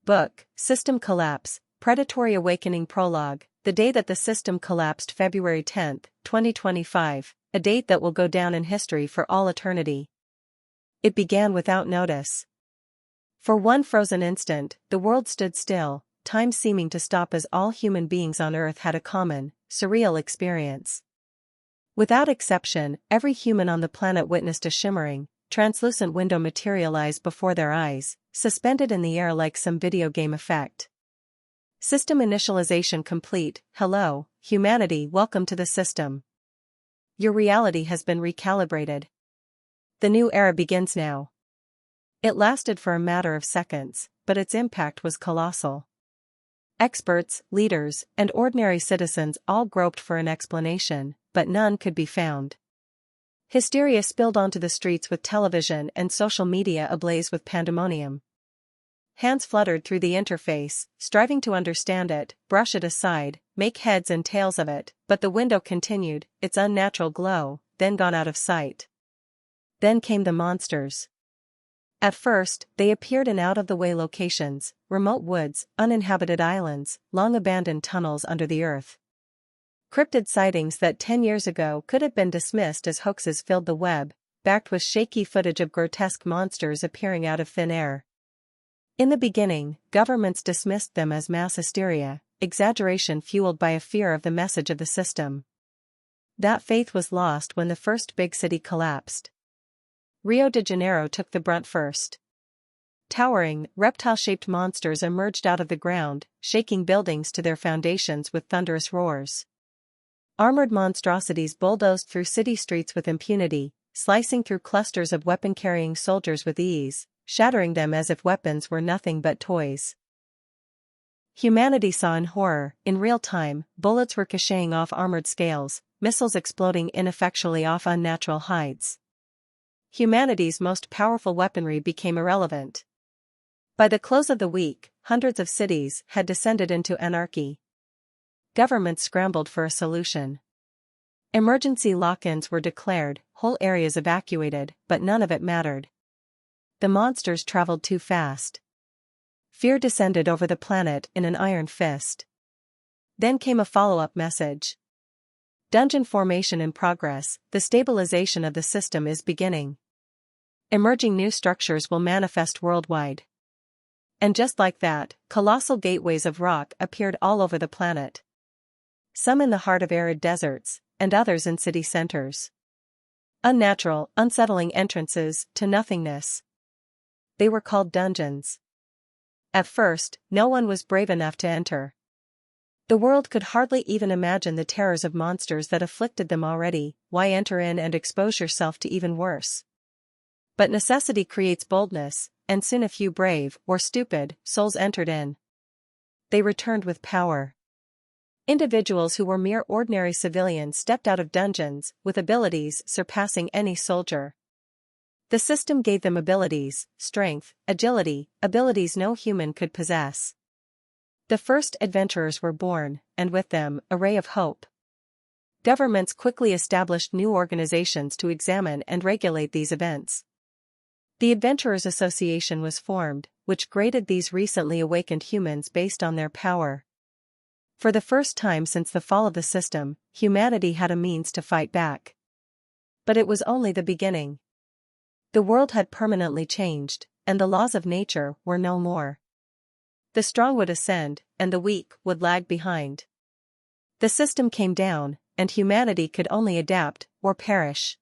Book, System Collapse, Predatory Awakening Prologue, the day that the system collapsed, February 10, 2025, a date that will go down in history for all eternity. It began without notice. For one frozen instant, the world stood still, time seeming to stop as all human beings on Earth had a common, surreal experience. Without exception, every human on the planet witnessed a shimmering, translucent window materialize before their eyes, suspended in the air like some video game effect. System initialization complete. Hello, humanity, welcome to the system. Your reality has been recalibrated. The new era begins now. It lasted for a matter of seconds, but its impact was colossal. Experts, leaders, and ordinary citizens all groped for an explanation, but none could be found. Hysteria spilled onto the streets with television and social media ablaze with pandemonium. Hands fluttered through the interface, striving to understand it, brush it aside, make heads and tails of it, but the window continued, its unnatural glow, then gone out of sight. Then came the monsters. At first, they appeared in out-of-the-way locations, remote woods, uninhabited islands, long-abandoned tunnels under the earth. Cryptid sightings that 10 years ago could have been dismissed as hoaxes filled the web, backed with shaky footage of grotesque monsters appearing out of thin air. In the beginning, governments dismissed them as mass hysteria, exaggeration fueled by a fear of the message of the system. That faith was lost when the first big city collapsed. Rio de Janeiro took the brunt first. Towering, reptile-shaped monsters emerged out of the ground, shaking buildings to their foundations with thunderous roars. Armored monstrosities bulldozed through city streets with impunity, slicing through clusters of weapon-carrying soldiers with ease, shattering them as if weapons were nothing but toys. Humanity saw in horror, in real time, bullets ricocheting off armored scales, missiles exploding ineffectually off unnatural heights. Humanity's most powerful weaponry became irrelevant. By the close of the week, hundreds of cities had descended into anarchy. Governments scrambled for a solution. Emergency lock-ins were declared, whole areas evacuated, but none of it mattered. The monsters traveled too fast. Fear descended over the planet in an iron fist. Then came a follow-up message. Dungeon formation in progress, the stabilization of the system is beginning. Emerging new structures will manifest worldwide. And just like that, colossal gateways of rock appeared all over the planet. Some in the heart of arid deserts, and others in city centers. Unnatural, unsettling entrances to nothingness. They were called dungeons. At first, no one was brave enough to enter. The world could hardly even imagine the terrors of monsters that afflicted them already. Why enter in and expose yourself to even worse? But necessity creates boldness, and soon a few brave, or stupid, souls entered in. They returned with power. Individuals who were mere ordinary civilians stepped out of dungeons, with abilities surpassing any soldier. The system gave them abilities, strength, agility, abilities no human could possess. The first adventurers were born, and with them, a ray of hope. Governments quickly established new organizations to examine and regulate these events. The Adventurers Association was formed, which graded these recently awakened humans based on their power. For the first time since the fall of the system, humanity had a means to fight back. But it was only the beginning. The world had permanently changed, and the laws of nature were no more. The strong would ascend, and the weak would lag behind. The system came down, and humanity could only adapt, or perish.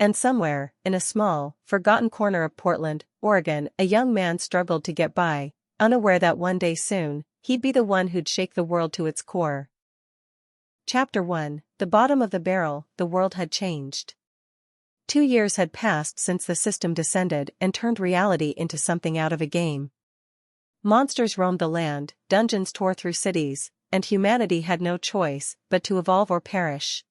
And somewhere, in a small, forgotten corner of Portland, Oregon, a young man struggled to get by, unaware that one day soon, he'd be the one who'd shake the world to its core. Chapter 1, The Bottom of the Barrel. The world had changed. 2 years had passed since the system descended and turned reality into something out of a game. Monsters roamed the land, dungeons tore through cities, and humanity had no choice but to evolve or perish.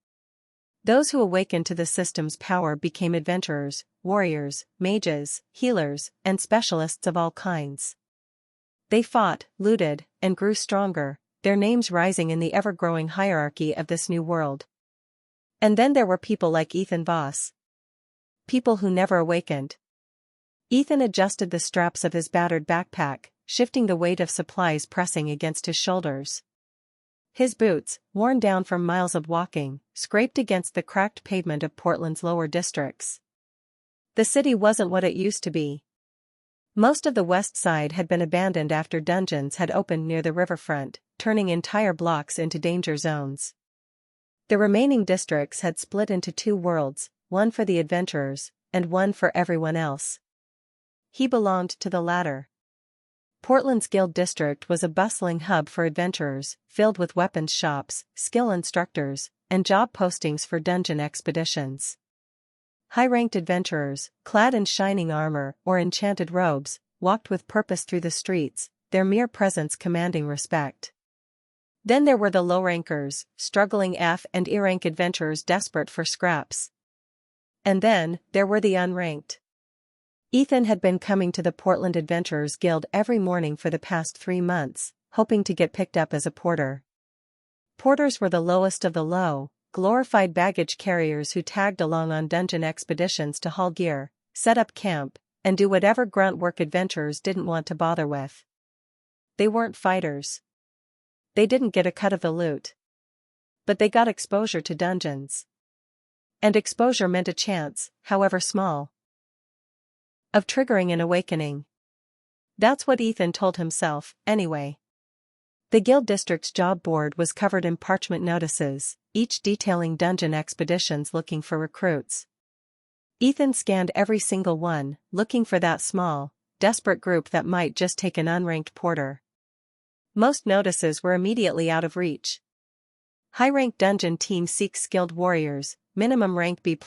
Those who awakened to the system's power became adventurers, warriors, mages, healers, and specialists of all kinds. They fought, looted, and grew stronger, their names rising in the ever-growing hierarchy of this new world. And then there were people like Ethan Voss. People who never awakened. Ethan adjusted the straps of his battered backpack, shifting the weight of supplies pressing against his shoulders. His boots, worn down from miles of walking, scraped against the cracked pavement of Portland's lower districts. The city wasn't what it used to be. Most of the west side had been abandoned after dungeons had opened near the riverfront, turning entire blocks into danger zones. The remaining districts had split into two worlds, one for the adventurers, and one for everyone else. He belonged to the latter. Portland's Guild District was a bustling hub for adventurers, filled with weapons shops, skill instructors, and job postings for dungeon expeditions. High-ranked adventurers, clad in shining armor or enchanted robes, walked with purpose through the streets, their mere presence commanding respect. Then there were the low-rankers, struggling F and E-rank adventurers desperate for scraps. And then, there were the unranked. Ethan had been coming to the Portland Adventurers Guild every morning for the past 3 months, hoping to get picked up as a porter. Porters were the lowest of the low, glorified baggage carriers who tagged along on dungeon expeditions to haul gear, set up camp, and do whatever grunt work adventurers didn't want to bother with. They weren't fighters. They didn't get a cut of the loot. But they got exposure to dungeons. And exposure meant a chance, however small, of triggering an awakening. That's what Ethan told himself, anyway. The Guild District's job board was covered in parchment notices, each detailing dungeon expeditions looking for recruits. Ethan scanned every single one, looking for that small, desperate group that might just take an unranked porter. Most notices were immediately out of reach. High-ranked dungeon team seeks skilled warriors, minimum rank B+,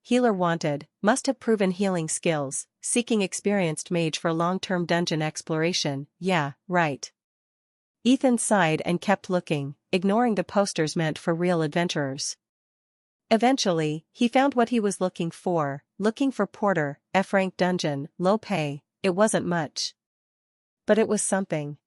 healer wanted, must have proven healing skills, seeking experienced mage for long-term dungeon exploration, yeah, right. Ethan sighed and kept looking, ignoring the posters meant for real adventurers. Eventually, he found what he was looking for porter, F-rank dungeon, low pay. It wasn't much. But it was something.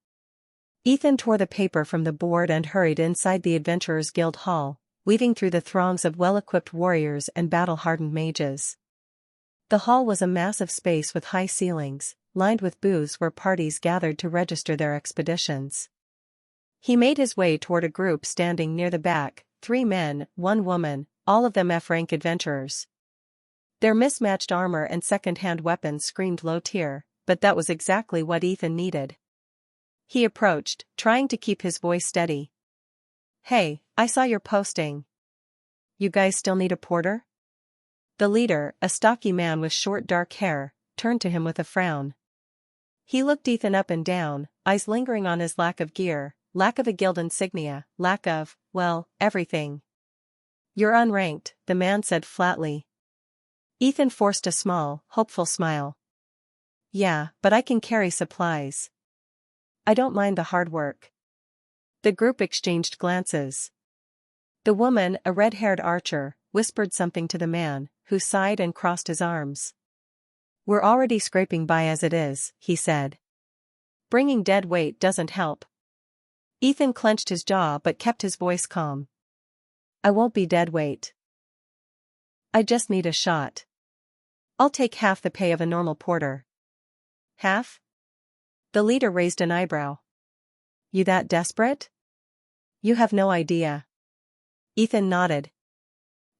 Ethan tore the paper from the board and hurried inside the Adventurers Guild Hall, weaving through the throngs of well-equipped warriors and battle-hardened mages. The hall was a massive space with high ceilings, lined with booths where parties gathered to register their expeditions. He made his way toward a group standing near the back, 3 men, 1 woman, all of them F-rank adventurers. Their mismatched armor and second-hand weapons screamed low tier, but that was exactly what Ethan needed. He approached, trying to keep his voice steady. "Hey, I saw your posting. You guys still need a porter?" The leader, a stocky man with short dark hair, turned to him with a frown. He looked Ethan up and down, eyes lingering on his lack of gear, lack of a guild insignia, lack of, well, everything. "You're unranked," the man said flatly. Ethan forced a small, hopeful smile. "Yeah, but I can carry supplies. I don't mind the hard work." The group exchanged glances. The woman, a red-haired archer, whispered something to the man, who sighed and crossed his arms. "We're already scraping by as it is," he said. "Bringing dead weight doesn't help." Ethan clenched his jaw but kept his voice calm. "I won't be dead weight. I just need a shot. I'll take half the pay of a normal porter." "Half?" The leader raised an eyebrow. "You that desperate?" "You have no idea." Ethan nodded.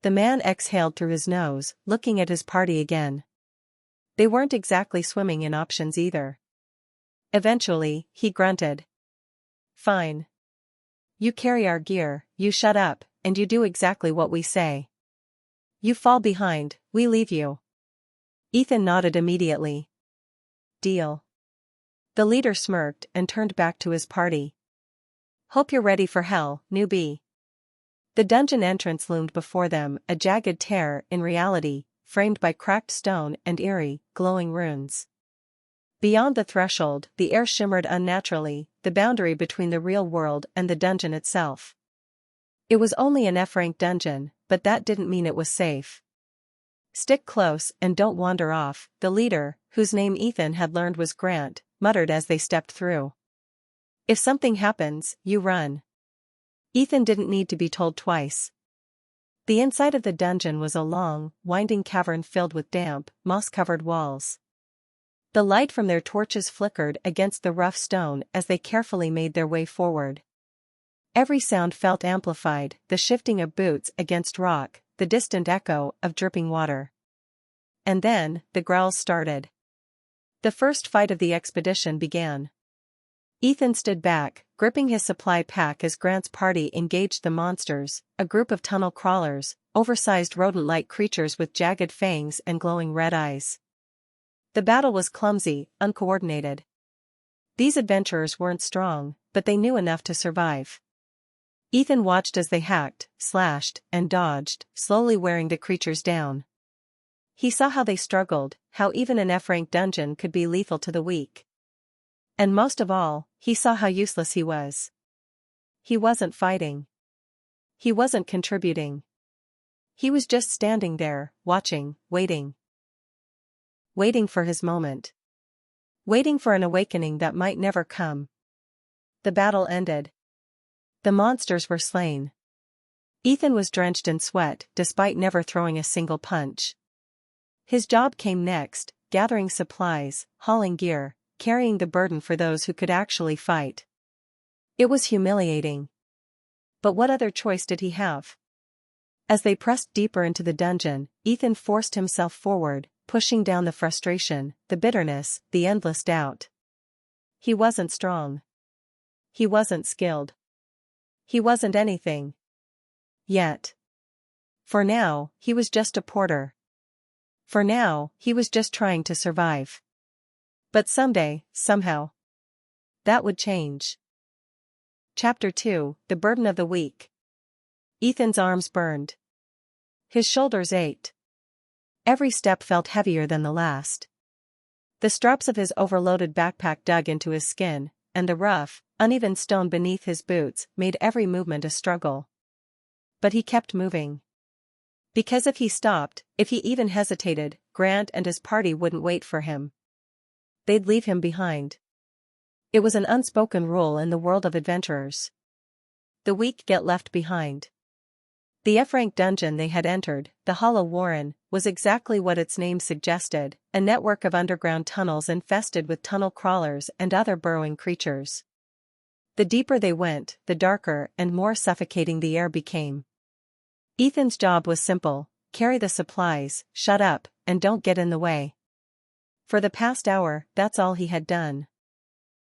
The man exhaled through his nose, looking at his party again. They weren't exactly swimming in options either. Eventually, he grunted. "Fine. You carry our gear, you shut up, and you do exactly what we say. You fall behind, we leave you." Ethan nodded immediately. "Deal." The leader smirked and turned back to his party. "Hope you're ready for hell, newbie." The dungeon entrance loomed before them, a jagged tear, in reality, framed by cracked stone and eerie, glowing runes. Beyond the threshold, the air shimmered unnaturally, the boundary between the real world and the dungeon itself. It was only an F-rank dungeon, but that didn't mean it was safe. "Stick close and don't wander off," the leader, whose name Ethan had learned was Grant, muttered as they stepped through. "If something happens, you run." Ethan didn't need to be told twice. The inside of the dungeon was a long, winding cavern filled with damp, moss-covered walls. The light from their torches flickered against the rough stone as they carefully made their way forward. Every sound felt amplified, the shifting of boots against rock, the distant echo of dripping water. And then, the growls started. The first fight of the expedition began. Ethan stood back, gripping his supply pack as Grant's party engaged the monsters, a group of tunnel crawlers, oversized rodent-like creatures with jagged fangs and glowing red eyes. The battle was clumsy, uncoordinated. These adventurers weren't strong, but they knew enough to survive. Ethan watched as they hacked, slashed, and dodged, slowly wearing the creatures down. He saw how they struggled, how even an F-rank dungeon could be lethal to the weak. And most of all, he saw how useless he was. He wasn't fighting. He wasn't contributing. He was just standing there, watching, waiting. Waiting for his moment. Waiting for an awakening that might never come. The battle ended. The monsters were slain. Ethan was drenched in sweat, despite never throwing a single punch. His job came next, gathering supplies, hauling gear, carrying the burden for those who could actually fight. It was humiliating. But what other choice did he have? As they pressed deeper into the dungeon, Ethan forced himself forward, pushing down the frustration, the bitterness, the endless doubt. He wasn't strong. He wasn't skilled. He wasn't anything. Yet. For now, he was just a porter. For now, he was just trying to survive. But someday, somehow, that would change. Chapter 2, The Burden of the Week. Ethan's arms burned. His shoulders ached. Every step felt heavier than the last. The straps of his overloaded backpack dug into his skin, and the rough, uneven stone beneath his boots made every movement a struggle. But he kept moving. Because if he stopped, if he even hesitated, Grant and his party wouldn't wait for him. They'd leave him behind. It was an unspoken rule in the world of adventurers. The weak get left behind. The F-rank dungeon they had entered, the Hollow Warren, was exactly what its name suggested, a network of underground tunnels infested with tunnel crawlers and other burrowing creatures. The deeper they went, the darker and more suffocating the air became. Ethan's job was simple: carry the supplies, shut up, and don't get in the way. For the past hour, that's all he had done.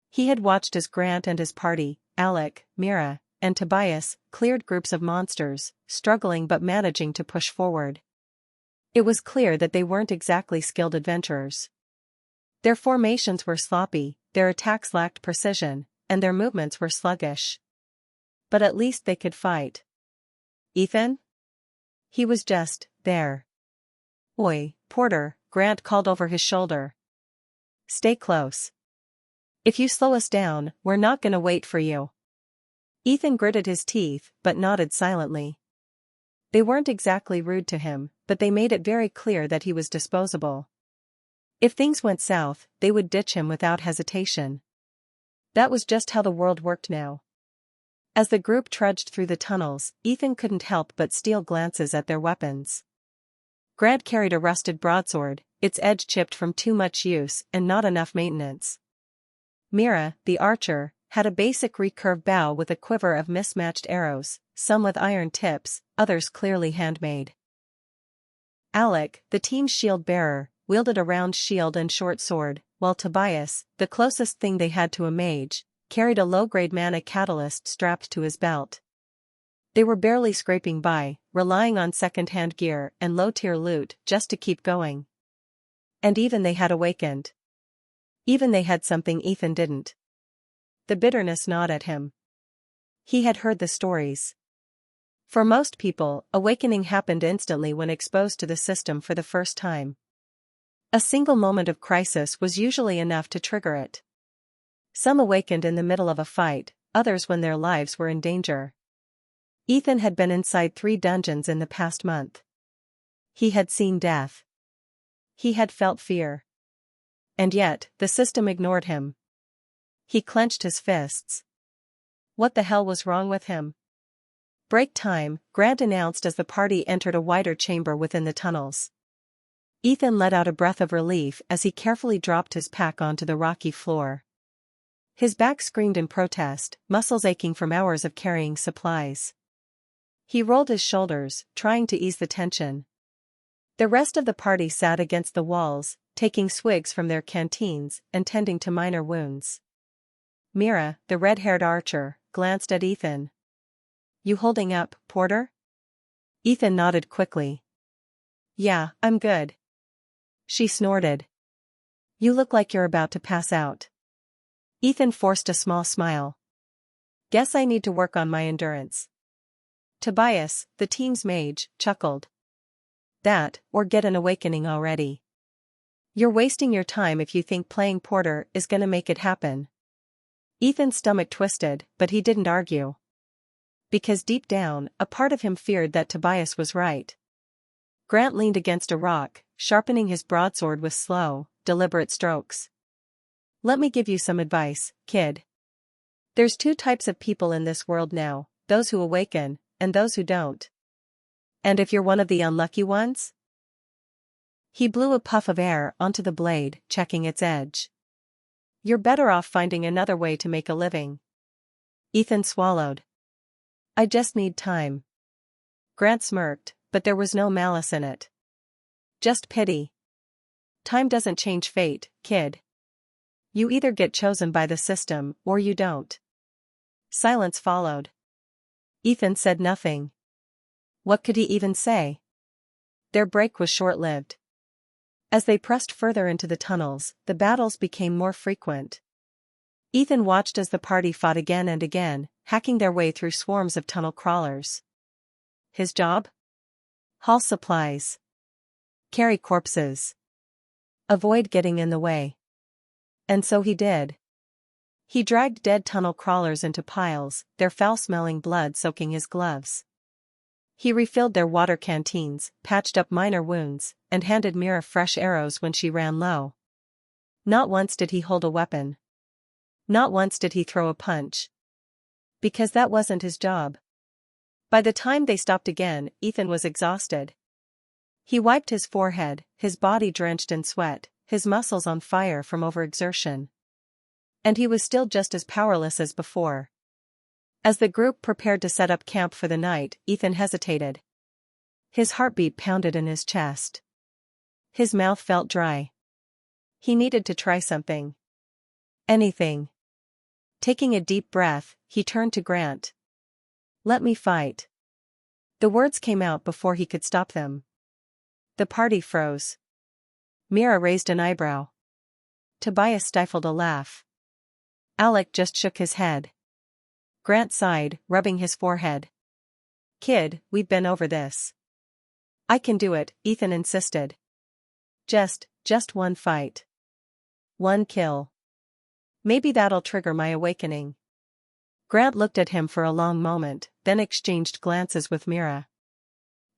He had watched as Grant and his party, Alec, Mira, and Tobias, cleared groups of monsters, struggling but managing to push forward. It was clear that they weren't exactly skilled adventurers. Their formations were sloppy, their attacks lacked precision, and their movements were sluggish. But at least they could fight. Ethan? He was just there. "Oi, Porter," Grant called over his shoulder. "Stay close. If you slow us down, we're not gonna wait for you." Ethan gritted his teeth, but nodded silently. They weren't exactly rude to him, but they made it very clear that he was disposable. If things went south, they would ditch him without hesitation. That was just how the world worked now. As the group trudged through the tunnels, Ethan couldn't help but steal glances at their weapons. Grant carried a rusted broadsword, its edge chipped from too much use and not enough maintenance. Mira, the archer, had a basic recurve bow with a quiver of mismatched arrows, some with iron tips, others clearly handmade. Alec, the team's shield-bearer, wielded a round shield and short sword, while Tobias, the closest thing they had to a mage, carried a low-grade mana catalyst strapped to his belt. They were barely scraping by, relying on second-hand gear and low-tier loot just to keep going. And even they had awakened. Even they had something Ethan didn't. The bitterness gnawed at him. He had heard the stories. For most people, awakening happened instantly when exposed to the system for the first time. A single moment of crisis was usually enough to trigger it. Some awakened in the middle of a fight, others when their lives were in danger. Ethan had been inside 3 dungeons in the past month. He had seen death. He had felt fear. And yet, the system ignored him. He clenched his fists. What the hell was wrong with him? "Break time," Grant announced as the party entered a wider chamber within the tunnels. Ethan let out a breath of relief as he carefully dropped his pack onto the rocky floor. His back screamed in protest, muscles aching from hours of carrying supplies. He rolled his shoulders, trying to ease the tension. The rest of the party sat against the walls, taking swigs from their canteens and tending to minor wounds. Mira, the red-haired archer, glanced at Ethan. "You holding up, Porter?" Ethan nodded quickly. "Yeah, I'm good." She snorted. "You look like you're about to pass out." Ethan forced a small smile. "Guess I need to work on my endurance." Tobias, the team's mage, chuckled. "That, or get an awakening already. You're wasting your time if you think playing Porter is gonna make it happen." Ethan's stomach twisted, but he didn't argue. Because deep down, a part of him feared that Tobias was right. Grant leaned against a rock, sharpening his broadsword with slow, deliberate strokes. "Let me give you some advice, kid. There's two types of people in this world now, those who awaken, and those who don't. And if you're one of the unlucky ones?" He blew a puff of air onto the blade, checking its edge. "You're better off finding another way to make a living." Ethan swallowed. "I just need time." Grant smirked, but there was no malice in it. Just pity. "Time doesn't change fate, kid. You either get chosen by the system or you don't." Silence followed. Ethan said nothing. What could he even say? Their break was short-lived. As they pressed further into the tunnels, the battles became more frequent. Ethan watched as the party fought again and again, hacking their way through swarms of tunnel crawlers. His job? Haul supplies. Carry corpses. Avoid getting in the way. And so he did. He dragged dead tunnel crawlers into piles, their foul-smelling blood soaking his gloves. He refilled their water canteens, patched up minor wounds, and handed Mira fresh arrows when she ran low. Not once did he hold a weapon. Not once did he throw a punch. Because that wasn't his job. By the time they stopped again, Ethan was exhausted. He wiped his forehead, his body drenched in sweat, his muscles on fire from overexertion. And he was still just as powerless as before. As the group prepared to set up camp for the night, Ethan hesitated. His heartbeat pounded in his chest. His mouth felt dry. He needed to try something. Anything. Taking a deep breath, he turned to Grant. "Let me fight." The words came out before he could stop them. The party froze. Mira raised an eyebrow. Tobias stifled a laugh. Alec just shook his head. Grant sighed, rubbing his forehead. "Kid, we've been over this." "I can do it," Ethan insisted. Just one fight. One kill. Maybe that'll trigger my awakening." Grant looked at him for a long moment, then exchanged glances with Mira.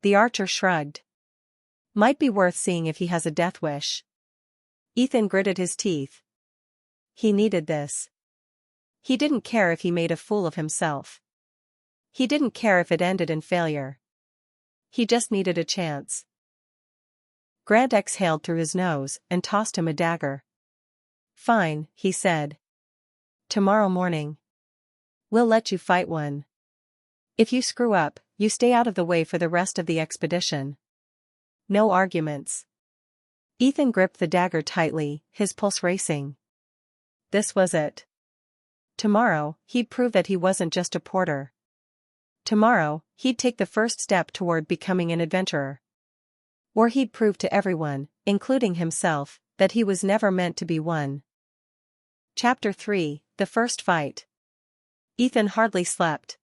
The archer shrugged. "Might be worth seeing if he has a death wish." Ethan gritted his teeth. He needed this. He didn't care if he made a fool of himself. He didn't care if it ended in failure. He just needed a chance. Grant exhaled through his nose and tossed him a dagger. "Fine," he said. "Tomorrow morning. We'll let you fight one. If you screw up, you stay out of the way for the rest of the expedition. No arguments." Ethan gripped the dagger tightly, his pulse racing. This was it. Tomorrow, he'd prove that he wasn't just a porter. Tomorrow, he'd take the first step toward becoming an adventurer. Or he'd prove to everyone, including himself, that he was never meant to be one. Chapter 3, The First Fight. Ethan hardly slept.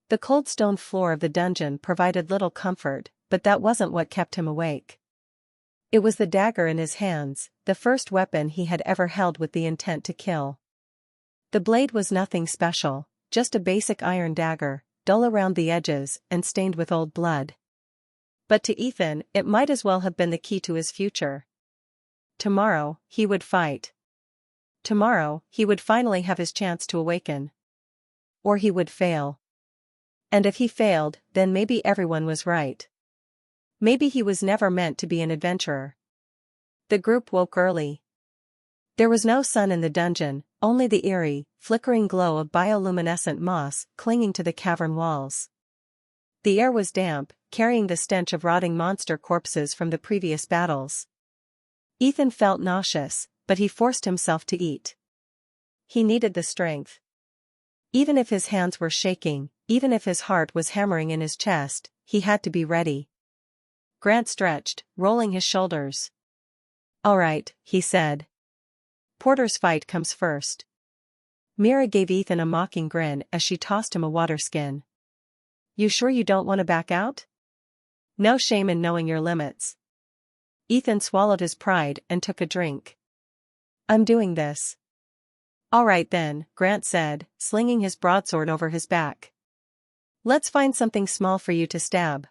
The cold stone floor of the dungeon provided little comfort, but that wasn't what kept him awake. It was the dagger in his hands, the first weapon he had ever held with the intent to kill. The blade was nothing special, just a basic iron dagger, dull around the edges and stained with old blood. But to Ethan, it might as well have been the key to his future. Tomorrow, he would fight. Tomorrow, he would finally have his chance to awaken. Or he would fail. And if he failed, then maybe everyone was right. Maybe he was never meant to be an adventurer. The group woke early. There was no sun in the dungeon, only the eerie, flickering glow of bioluminescent moss clinging to the cavern walls. The air was damp, carrying the stench of rotting monster corpses from the previous battles. Ethan felt nauseous, but he forced himself to eat. He needed the strength. Even if his hands were shaking, even if his heart was hammering in his chest, he had to be ready. Grant stretched, rolling his shoulders. "All right," he said. "Porter's fight comes first." Mira gave Ethan a mocking grin as she tossed him a water skin. "You sure you don't want to back out? No shame in knowing your limits." Ethan swallowed his pride and took a drink. "I'm doing this." "All right then," Grant said, slinging his broadsword over his back. "Let's find something small for you to stab."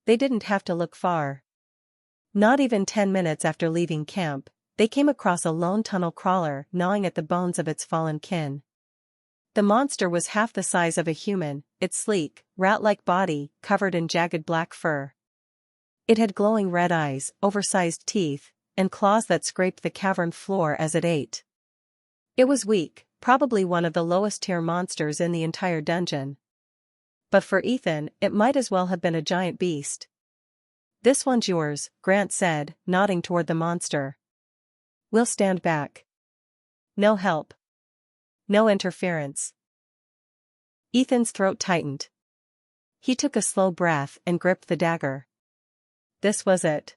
They didn't have to look far. Not even 10 minutes after leaving camp, they came across a lone tunnel crawler gnawing at the bones of its fallen kin. The monster was half the size of a human, its sleek, rat-like body covered in jagged black fur. It had glowing red eyes, oversized teeth, and claws that scraped the cavern floor as it ate. It was weak, probably one of the lowest-tier monsters in the entire dungeon. But for Ethan, it might as well have been a giant beast. "This one's yours," Grant said, nodding toward the monster. "We'll stand back. No help. No interference." Ethan's throat tightened. He took a slow breath and gripped the dagger. This was it.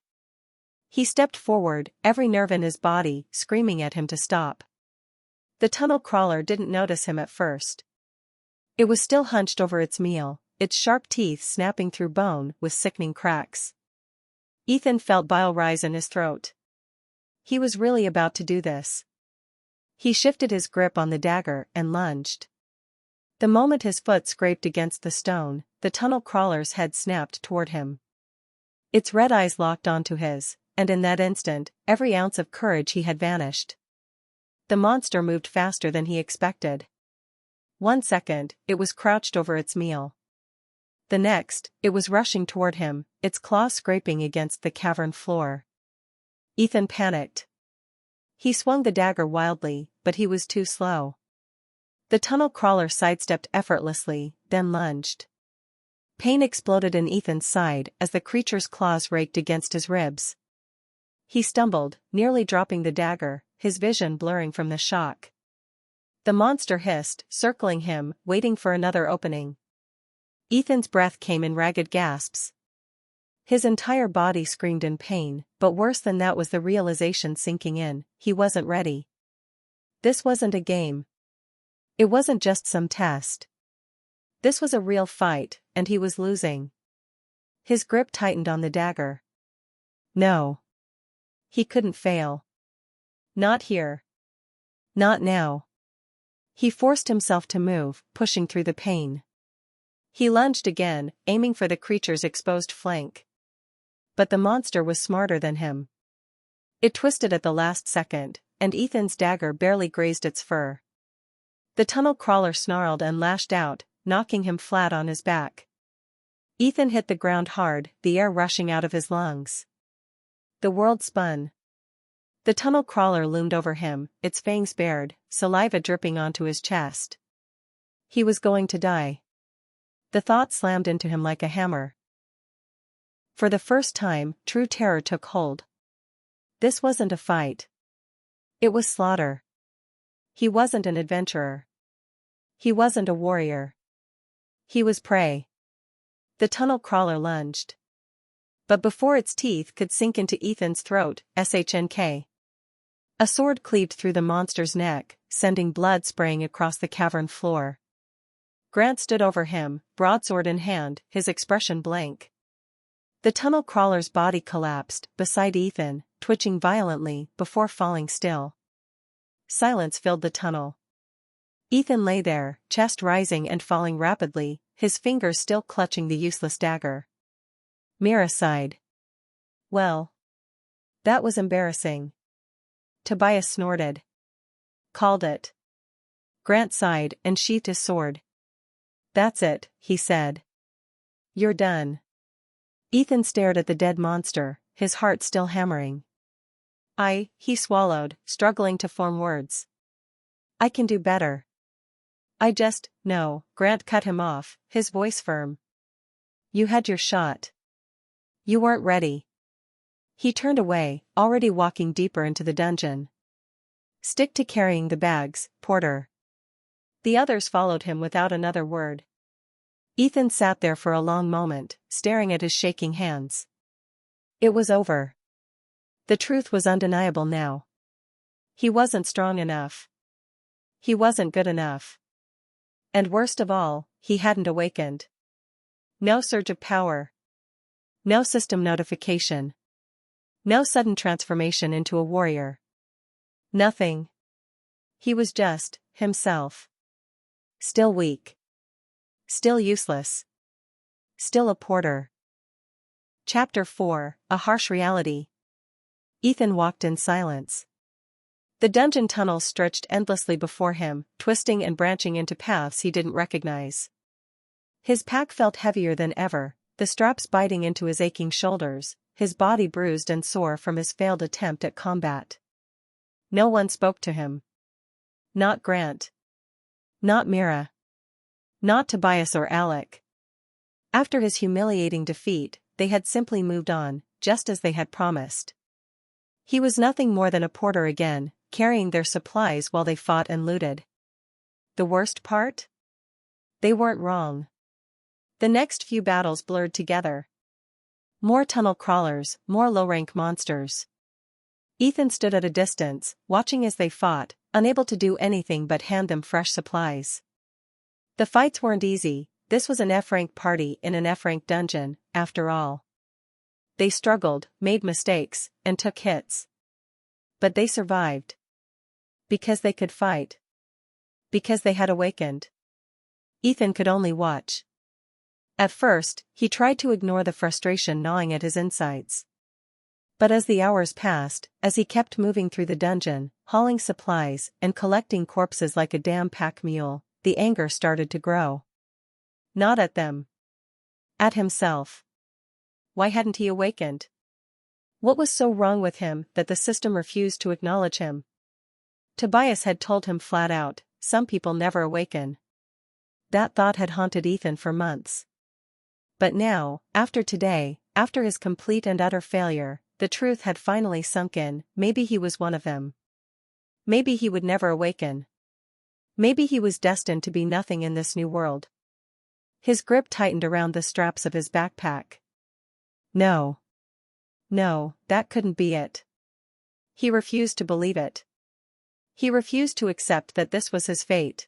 He stepped forward, every nerve in his body screaming at him to stop. The tunnel crawler didn't notice him at first. It was still hunched over its meal, its sharp teeth snapping through bone with sickening cracks. Ethan felt bile rise in his throat. He was really about to do this. He shifted his grip on the dagger and lunged. The moment his foot scraped against the stone, the tunnel crawler's head snapped toward him. Its red eyes locked onto his, and in that instant, every ounce of courage he had vanished. The monster moved faster than he expected. 1 second, it was crouched over its meal. The next, it was rushing toward him, its claws scraping against the cavern floor. Ethan panicked. He swung the dagger wildly, but he was too slow. The tunnel crawler sidestepped effortlessly, then lunged. Pain exploded in Ethan's side as the creature's claws raked against his ribs. He stumbled, nearly dropping the dagger, his vision blurring from the shock. The monster hissed, circling him, waiting for another opening. Ethan's breath came in ragged gasps. His entire body screamed in pain, but worse than that was the realization sinking in: he wasn't ready. This wasn't a game. It wasn't just some test. This was a real fight, and he was losing. His grip tightened on the dagger. No. He couldn't fail. Not here. Not now. He forced himself to move, pushing through the pain. He lunged again, aiming for the creature's exposed flank. But the monster was smarter than him. It twisted at the last second, and Ethan's dagger barely grazed its fur. The tunnel crawler snarled and lashed out, knocking him flat on his back. Ethan hit the ground hard, the air rushing out of his lungs. The world spun. The tunnel crawler loomed over him, its fangs bared, saliva dripping onto his chest. He was going to die. The thought slammed into him like a hammer. For the first time, true terror took hold. This wasn't a fight. It was slaughter. He wasn't an adventurer. He wasn't a warrior. He was prey. The tunnel crawler lunged. But before its teeth could sink into Ethan's throat, SHNK. A sword cleaved through the monster's neck, sending blood spraying across the cavern floor. Grant stood over him, broadsword in hand, his expression blank. The tunnel crawler's body collapsed beside Ethan, twitching violently before falling still. Silence filled the tunnel. Ethan lay there, chest rising and falling rapidly, his fingers still clutching the useless dagger. Mira sighed. "Well. That was embarrassing." Tobias snorted. "Called it." Grant sighed and sheathed his sword. "That's it," he said. "You're done." Ethan stared at the dead monster, his heart still hammering. He swallowed, struggling to form words. I can do better. No, Grant cut him off, his voice firm. You had your shot. You weren't ready. He turned away, already walking deeper into the dungeon. Stick to carrying the bags, Porter. The others followed him without another word. Ethan sat there for a long moment, staring at his shaking hands. It was over. The truth was undeniable now. He wasn't strong enough. He wasn't good enough. And worst of all, he hadn't awakened. No surge of power. No system notification. No sudden transformation into a warrior. Nothing. He was just himself. Still weak. Still useless. Still a porter. Chapter 4, A Harsh Reality. Ethan walked in silence. The dungeon tunnels stretched endlessly before him, twisting and branching into paths he didn't recognize. His pack felt heavier than ever, the straps biting into his aching shoulders, his body bruised and sore from his failed attempt at combat. No one spoke to him. Not Grant. Not Mira. Not Tobias or Alec. After his humiliating defeat, they had simply moved on, just as they had promised. He was nothing more than a porter again, carrying their supplies while they fought and looted. The worst part? They weren't wrong. The next few battles blurred together. More tunnel crawlers, more low-rank monsters. Ethan stood at a distance, watching as they fought, unable to do anything but hand them fresh supplies. The fights weren't easy. This was an F-rank party in an F-rank dungeon, after all. They struggled, made mistakes, and took hits. But they survived. Because they could fight. Because they had awakened. Ethan could only watch. At first, he tried to ignore the frustration gnawing at his insides. But as the hours passed, as he kept moving through the dungeon, hauling supplies and collecting corpses like a damn pack mule, the anger started to grow. Not at them. At himself. Why hadn't he awakened? What was so wrong with him that the system refused to acknowledge him? Tobias had told him flat out, some people never awaken. That thought had haunted Ethan for months. But now, after today, after his complete and utter failure, the truth had finally sunk in. Maybe he was one of them. Maybe he would never awaken. Maybe he was destined to be nothing in this new world. His grip tightened around the straps of his backpack. No. No, that couldn't be it. He refused to believe it. He refused to accept that this was his fate.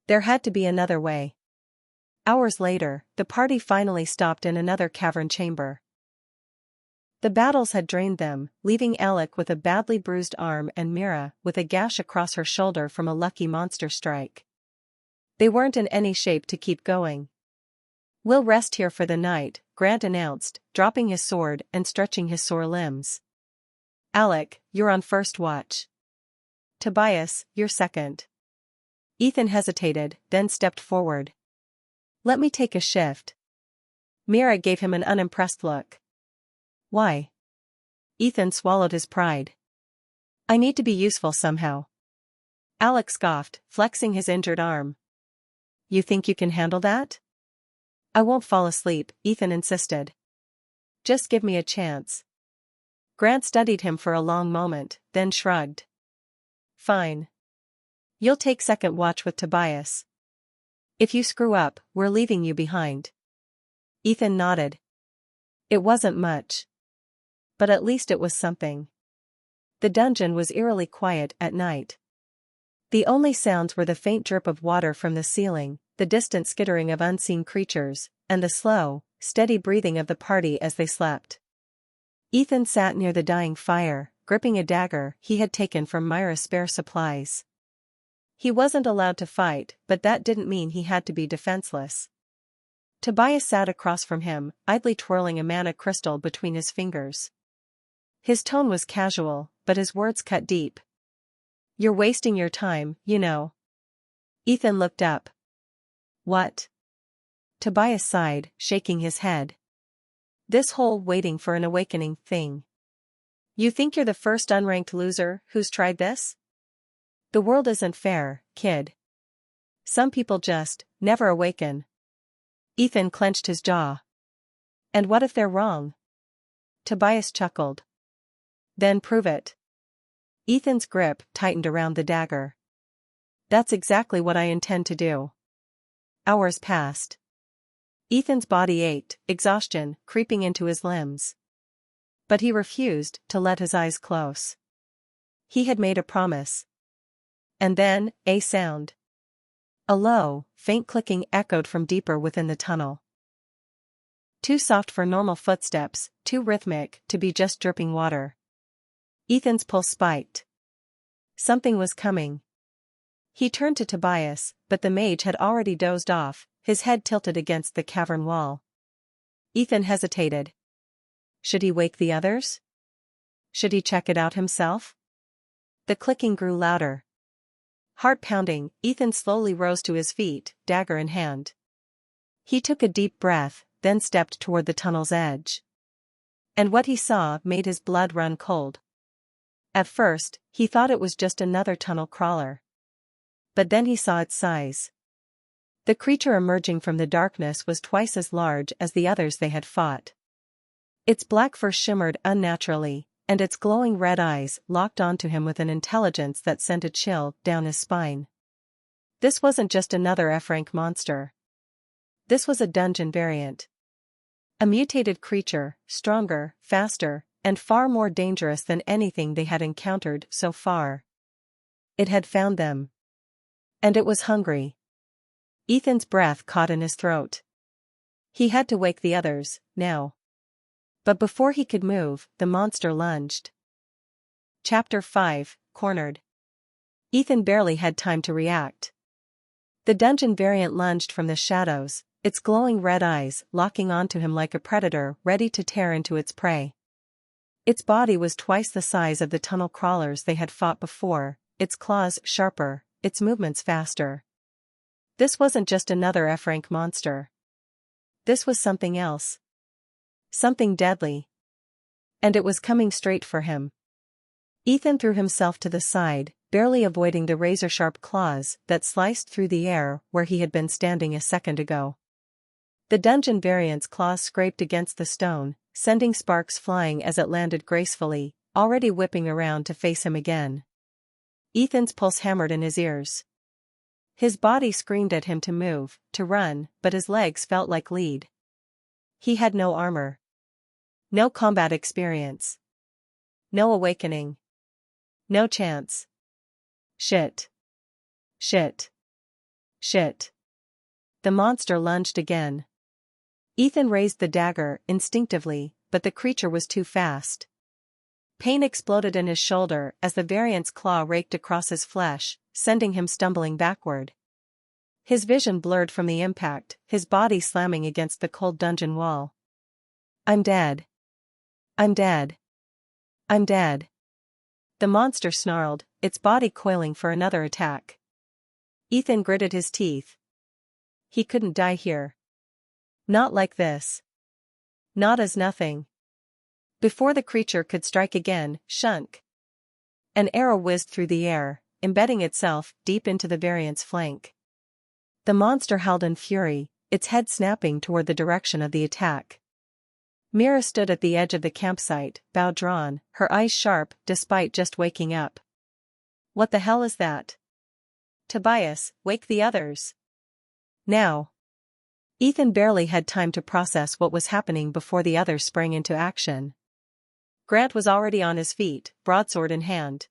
There had to be another way. Hours later, the party finally stopped in another cavern chamber. The battles had drained them, leaving Alec with a badly bruised arm and Mira with a gash across her shoulder from a lucky monster strike. They weren't in any shape to keep going. We'll rest here for the night, Grant announced, dropping his sword and stretching his sore limbs. Alec, you're on first watch. Tobias, you're second. Ethan hesitated, then stepped forward. Let me take a shift. Mira gave him an unimpressed look. Why? Ethan swallowed his pride. I need to be useful somehow. Alec scoffed, flexing his injured arm. You think you can handle that? I won't fall asleep, Ethan insisted. Just give me a chance. Grant studied him for a long moment, then shrugged. Fine. You'll take second watch with Tobias. If you screw up, we're leaving you behind. Ethan nodded. It wasn't much. But at least it was something. The dungeon was eerily quiet at night. The only sounds were the faint drip of water from the ceiling, the distant skittering of unseen creatures, and the slow, steady breathing of the party as they slept. Ethan sat near the dying fire, gripping a dagger he had taken from Myra's spare supplies. He wasn't allowed to fight, but that didn't mean he had to be defenseless. Tobias sat across from him, idly twirling a mana crystal between his fingers. His tone was casual, but his words cut deep. You're wasting your time, you know. Ethan looked up. What? Tobias sighed, shaking his head. This whole waiting for an awakening thing. You think you're the first unranked loser who's tried this? The world isn't fair, kid. Some people just never awaken. Ethan clenched his jaw. And what if they're wrong? Tobias chuckled. Then prove it. Ethan's grip tightened around the dagger. That's exactly what I intend to do. Hours passed. Ethan's body ached, exhaustion creeping into his limbs. But he refused to let his eyes close. He had made a promise. And then, a sound. A low, faint clicking echoed from deeper within the tunnel. Too soft for normal footsteps, too rhythmic to be just dripping water. Ethan's pulse spiked. Something was coming. He turned to Tobias, but the mage had already dozed off, his head tilted against the cavern wall. Ethan hesitated. Should he wake the others? Should he check it out himself? The clicking grew louder. Heart pounding, Ethan slowly rose to his feet, dagger in hand. He took a deep breath, then stepped toward the tunnel's edge. And what he saw made his blood run cold. At first, he thought it was just another tunnel crawler. But then he saw its size. The creature emerging from the darkness was twice as large as the others they had fought. Its black fur shimmered unnaturally, and its glowing red eyes locked onto him with an intelligence that sent a chill down his spine. This wasn't just another F-rank monster. This was a dungeon variant. A mutated creature, stronger, faster, and far more dangerous than anything they had encountered so far. It had found them. And it was hungry. Ethan's breath caught in his throat. He had to wake the others, now. But before he could move, the monster lunged. Chapter 5, Cornered. Ethan barely had time to react. The dungeon variant lunged from the shadows, its glowing red eyes locking onto him like a predator ready to tear into its prey. Its body was twice the size of the tunnel crawlers they had fought before, its claws sharper, its movements faster. This wasn't just another F-rank monster. This was something else. Something deadly. And it was coming straight for him. Ethan threw himself to the side, barely avoiding the razor-sharp claws that sliced through the air where he had been standing a second ago. The dungeon variant's claws scraped against the stone, sending sparks flying as it landed gracefully, already whipping around to face him again. Ethan's pulse hammered in his ears. His body screamed at him to move, to run, but his legs felt like lead. He had no armor. No combat experience. No awakening. No chance. Shit. Shit. Shit. The monster lunged again. Ethan raised the dagger instinctively, but the creature was too fast. Pain exploded in his shoulder as the variant's claw raked across his flesh, sending him stumbling backward. His vision blurred from the impact, his body slamming against the cold dungeon wall. I'm dead. I'm dead. I'm dead. The monster snarled, its body coiling for another attack. Ethan gritted his teeth. He couldn't die here. Not like this. Not as nothing. Before the creature could strike again, shunk. An arrow whizzed through the air, embedding itself deep into the variant's flank. The monster howled in fury, its head snapping toward the direction of the attack. Mira stood at the edge of the campsite, bow drawn, her eyes sharp despite just waking up. What the hell is that? Tobias, wake the others. Now. Ethan barely had time to process what was happening before the others sprang into action. Grant was already on his feet, broadsword in hand.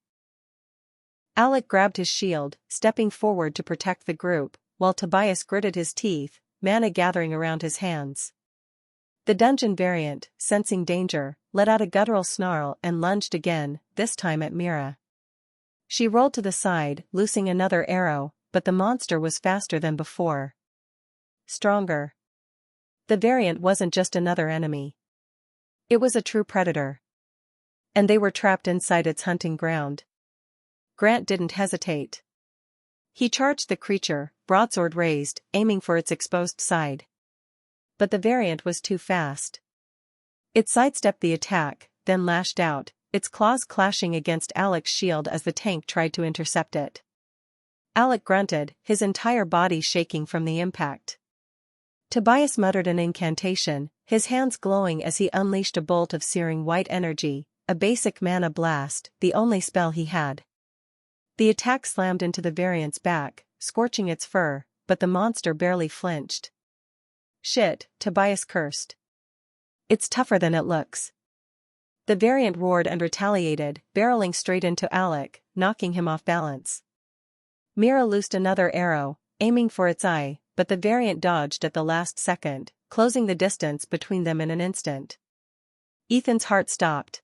Alec grabbed his shield, stepping forward to protect the group, while Tobias gritted his teeth, mana gathering around his hands. The dungeon variant, sensing danger, let out a guttural snarl and lunged again, this time at Mira. She rolled to the side, loosing another arrow, but the monster was faster than before. Stronger. The variant wasn't just another enemy. It was a true predator. And they were trapped inside its hunting ground. Grant didn't hesitate. He charged the creature, broadsword raised, aiming for its exposed side. But the variant was too fast. It sidestepped the attack, then lashed out, its claws clashing against Alec's shield as the tank tried to intercept it. Alec grunted, his entire body shaking from the impact. Tobias muttered an incantation, his hands glowing as he unleashed a bolt of searing white energy, a basic mana blast, the only spell he had. The attack slammed into the variant's back, scorching its fur, but the monster barely flinched. "Shit," Tobias cursed. "It's tougher than it looks." The variant roared and retaliated, barreling straight into Alec, knocking him off balance. Mira loosed another arrow, aiming for its eye, but the variant dodged at the last second, closing the distance between them in an instant. Ethan's heart stopped.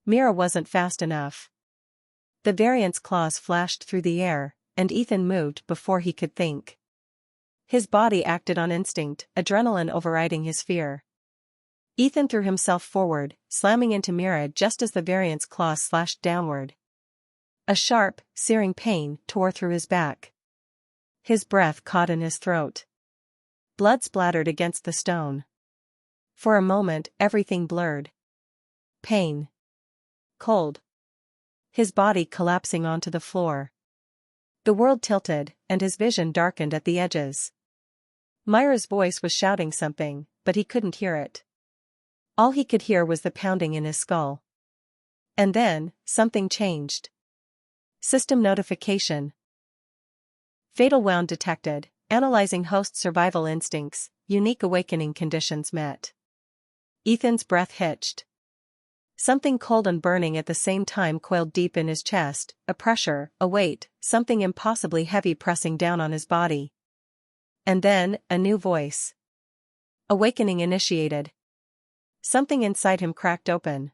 Mira wasn't fast enough. The variant's claws flashed through the air, and Ethan moved before he could think. His body acted on instinct, adrenaline overriding his fear. Ethan threw himself forward, slamming into Mira just as the variant's claws slashed downward. A sharp, searing pain tore through his back. His breath caught in his throat. Blood splattered against the stone. For a moment, everything blurred. Pain. Cold. His body collapsing onto the floor. The world tilted, and his vision darkened at the edges. Myra's voice was shouting something, but he couldn't hear it. All he could hear was the pounding in his skull. And then, something changed. System notification. Fatal wound detected, analyzing host survival instincts, unique awakening conditions met. Ethan's breath hitched. Something cold and burning at the same time coiled deep in his chest, a pressure, a weight, something impossibly heavy pressing down on his body. And then, a new voice. Awakening initiated. Something inside him cracked open.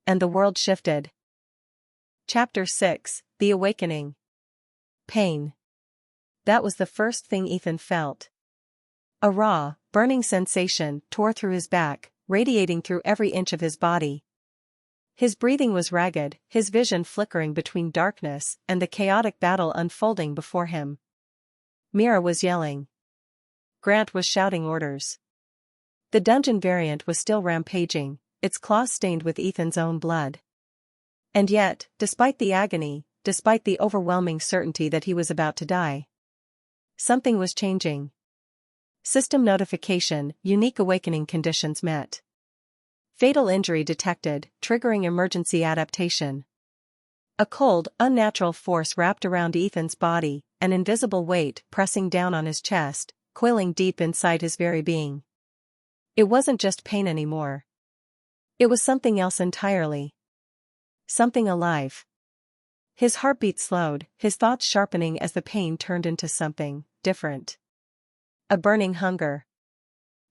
And the world shifted. Chapter 6, The Awakening. Pain. That was the first thing Ethan felt. A raw, burning sensation tore through his back, radiating through every inch of his body. His breathing was ragged, his vision flickering between darkness and the chaotic battle unfolding before him. Mira was yelling. Grant was shouting orders. The dungeon variant was still rampaging, its claws stained with Ethan's own blood. And yet, despite the agony, despite the overwhelming certainty that he was about to die, something was changing. System notification, unique awakening conditions met. Fatal injury detected, triggering emergency adaptation. A cold, unnatural force wrapped around Ethan's body, an invisible weight pressing down on his chest, coiling deep inside his very being. It wasn't just pain anymore. It was something else entirely. Something alive. His heartbeat slowed, his thoughts sharpening as the pain turned into something different. A burning hunger.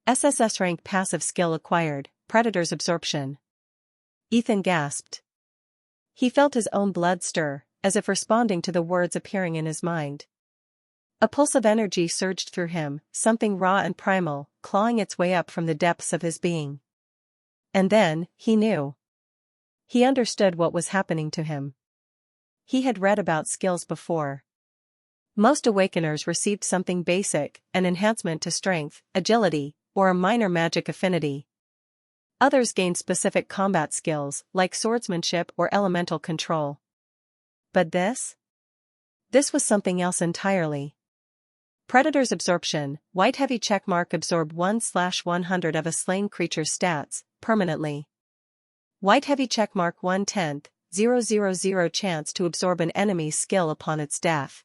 SSS rank passive skill acquired, Predator's absorption. Ethan gasped. He felt his own blood stir, as if responding to the words appearing in his mind. A pulse of energy surged through him, something raw and primal, clawing its way up from the depths of his being. And then, he knew. He understood what was happening to him. He had read about skills before. Most awakeners received something basic, an enhancement to strength, agility, or a minor magic affinity. Others gained specific combat skills, like swordsmanship or elemental control. But this? This was something else entirely. Predator's absorption, white heavy checkmark absorb 1/100 of a slain creature's stats, permanently. White heavy checkmark 1/10, 000 chance to absorb an enemy's skill upon its death.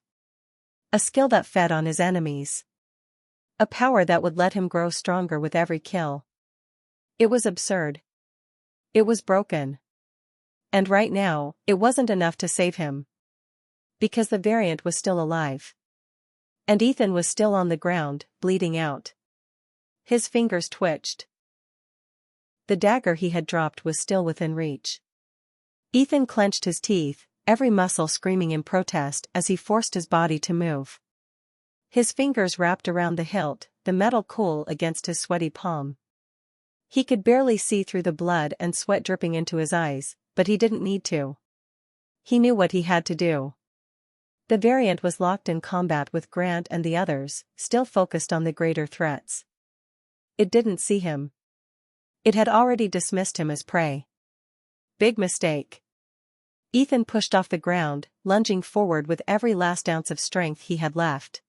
A skill that fed on his enemies. A power that would let him grow stronger with every kill. It was absurd. It was broken. And right now, it wasn't enough to save him. Because the variant was still alive. And Ethan was still on the ground, bleeding out. His fingers twitched. The dagger he had dropped was still within reach. Ethan clenched his teeth, every muscle screaming in protest as he forced his body to move. His fingers wrapped around the hilt, the metal cool against his sweaty palm. He could barely see through the blood and sweat dripping into his eyes, but he didn't need to. He knew what he had to do. The variant was locked in combat with Grant and the others, still focused on the greater threats. It didn't see him. It had already dismissed him as prey. Big mistake. Ethan pushed off the ground, lunging forward with every last ounce of strength he had left,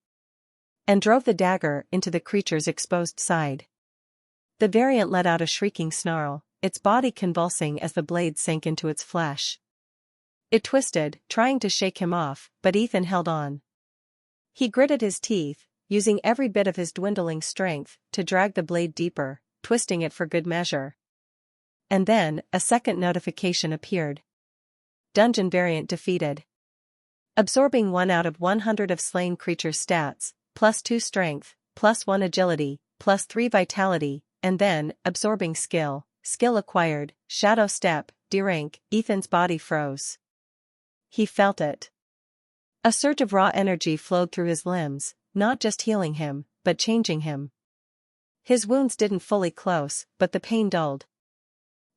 and drove the dagger into the creature's exposed side. The variant let out a shrieking snarl, its body convulsing as the blade sank into its flesh. It twisted, trying to shake him off, but Ethan held on. He gritted his teeth, using every bit of his dwindling strength to drag the blade deeper, twisting it for good measure. And then, a second notification appeared. Dungeon variant defeated. Absorbing 1 out of 100 of slain creature's stats, +2 strength, +1 agility, +3 vitality, and then, absorbing skill acquired, shadow step, D rank. Ethan's body froze. He felt it. A surge of raw energy flowed through his limbs, not just healing him, but changing him. His wounds didn't fully close, but the pain dulled.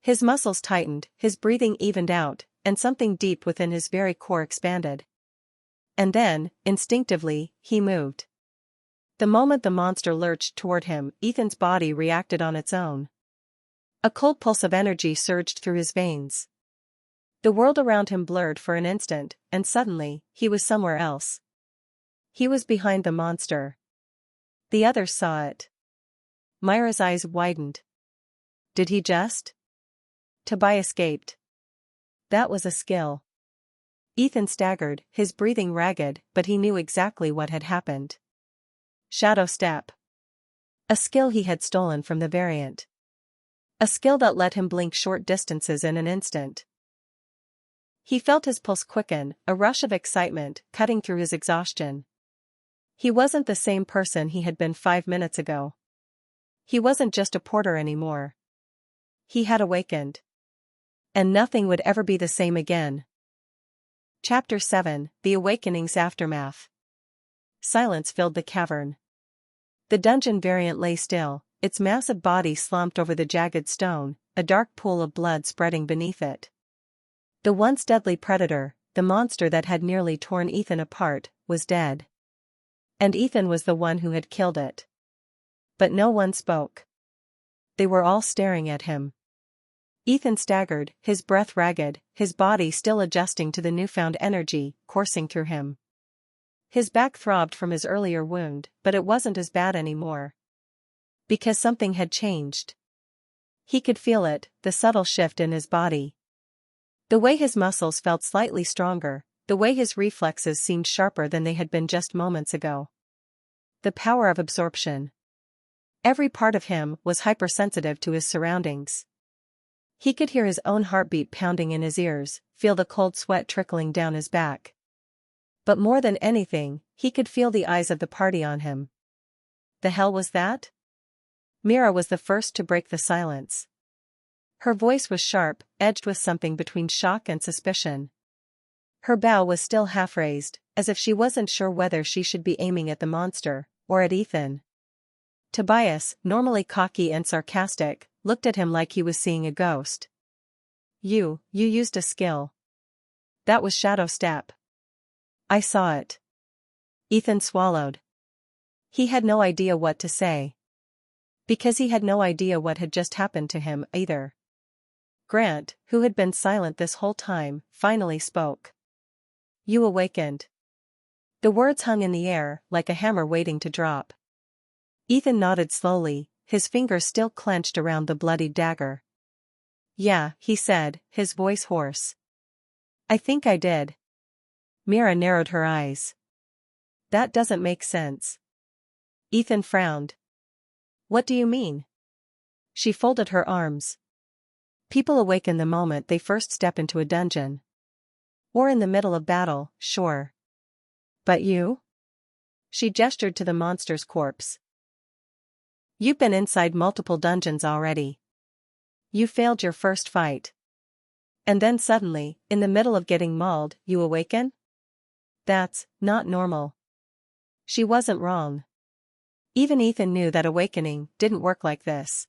His muscles tightened, his breathing evened out, and something deep within his very core expanded. And then, instinctively, he moved. The moment the monster lurched toward him, Ethan's body reacted on its own. A cold pulse of energy surged through his veins. The world around him blurred for an instant, and suddenly, he was somewhere else. He was behind the monster. The others saw it. Myra's eyes widened. Did he just? Tobias gaped. That was a skill. Ethan staggered, his breathing ragged, but he knew exactly what had happened. Shadow step. A skill he had stolen from the variant. A skill that let him blink short distances in an instant. He felt his pulse quicken, a rush of excitement cutting through his exhaustion. He wasn't the same person he had been 5 minutes ago. He wasn't just a porter anymore. He had awakened. And nothing would ever be the same again. Chapter 7: The Awakening's Aftermath. Silence filled the cavern. The dungeon variant lay still, its massive body slumped over the jagged stone, a dark pool of blood spreading beneath it. The once deadly predator, the monster that had nearly torn Ethan apart, was dead. And Ethan was the one who had killed it. But no one spoke. They were all staring at him. Ethan staggered, his breath ragged, his body still adjusting to the newfound energy coursing through him. His back throbbed from his earlier wound, but it wasn't as bad anymore. Because something had changed. He could feel it, the subtle shift in his body. The way his muscles felt slightly stronger, the way his reflexes seemed sharper than they had been just moments ago. The power of absorption. Every part of him was hypersensitive to his surroundings. He could hear his own heartbeat pounding in his ears, feel the cold sweat trickling down his back. But more than anything, he could feel the eyes of the party on him. The hell was that? Mira was the first to break the silence. Her voice was sharp, edged with something between shock and suspicion. Her bow was still half raised, as if she wasn't sure whether she should be aiming at the monster, or at Ethan. Tobias, normally cocky and sarcastic, looked at him like he was seeing a ghost. You used a skill. That was shadow step. I saw it. Ethan swallowed. He had no idea what to say. Because he had no idea what had just happened to him, either. Grant, who had been silent this whole time, finally spoke. You awakened. The words hung in the air, like a hammer waiting to drop. Ethan nodded slowly, his fingers still clenched around the bloodied dagger. Yeah, he said, his voice hoarse. I think I did. Mira narrowed her eyes. That doesn't make sense. Ethan frowned. What do you mean? She folded her arms. People awaken the moment they first step into a dungeon. Or in the middle of battle, sure. But you? She gestured to the monster's corpse. You've been inside multiple dungeons already. You failed your first fight. And then suddenly, in the middle of getting mauled, you awaken? That's not normal. She wasn't wrong. Even Ethan knew that awakening didn't work like this.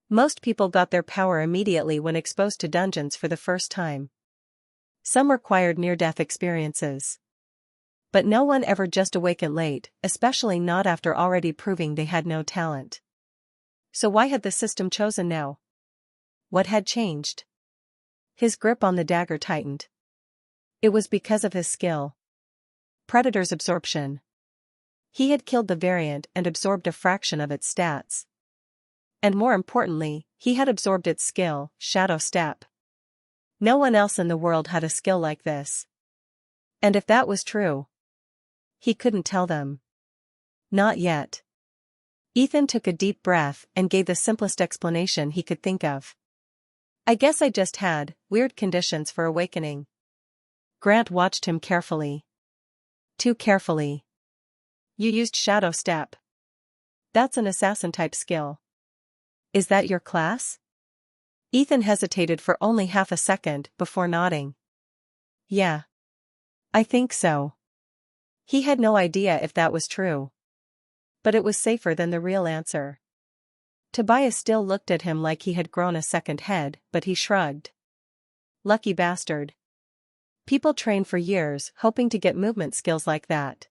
Most people got their power immediately when exposed to dungeons for the first time. Some required near-death experiences. But no one ever just awakened late, especially not after already proving they had no talent. So why had the system chosen now? What had changed? His grip on the dagger tightened. It was because of his skill. Predator's absorption. He had killed the variant and absorbed a fraction of its stats. And more importantly, he had absorbed its skill, Shadow Step. No one else in the world had a skill like this. And if that was true, he couldn't tell them. Not yet. Ethan took a deep breath and gave the simplest explanation he could think of. I guess I just had weird conditions for awakening. Grant watched him carefully. Too carefully. You used Shadow Step. That's an assassin-type skill. Is that your class? Ethan hesitated for only half a second before nodding. Yeah. I think so. He had no idea if that was true. But it was safer than the real answer. Tobias still looked at him like he had grown a second head, but he shrugged. Lucky bastard. People train for years hoping to get movement skills like that.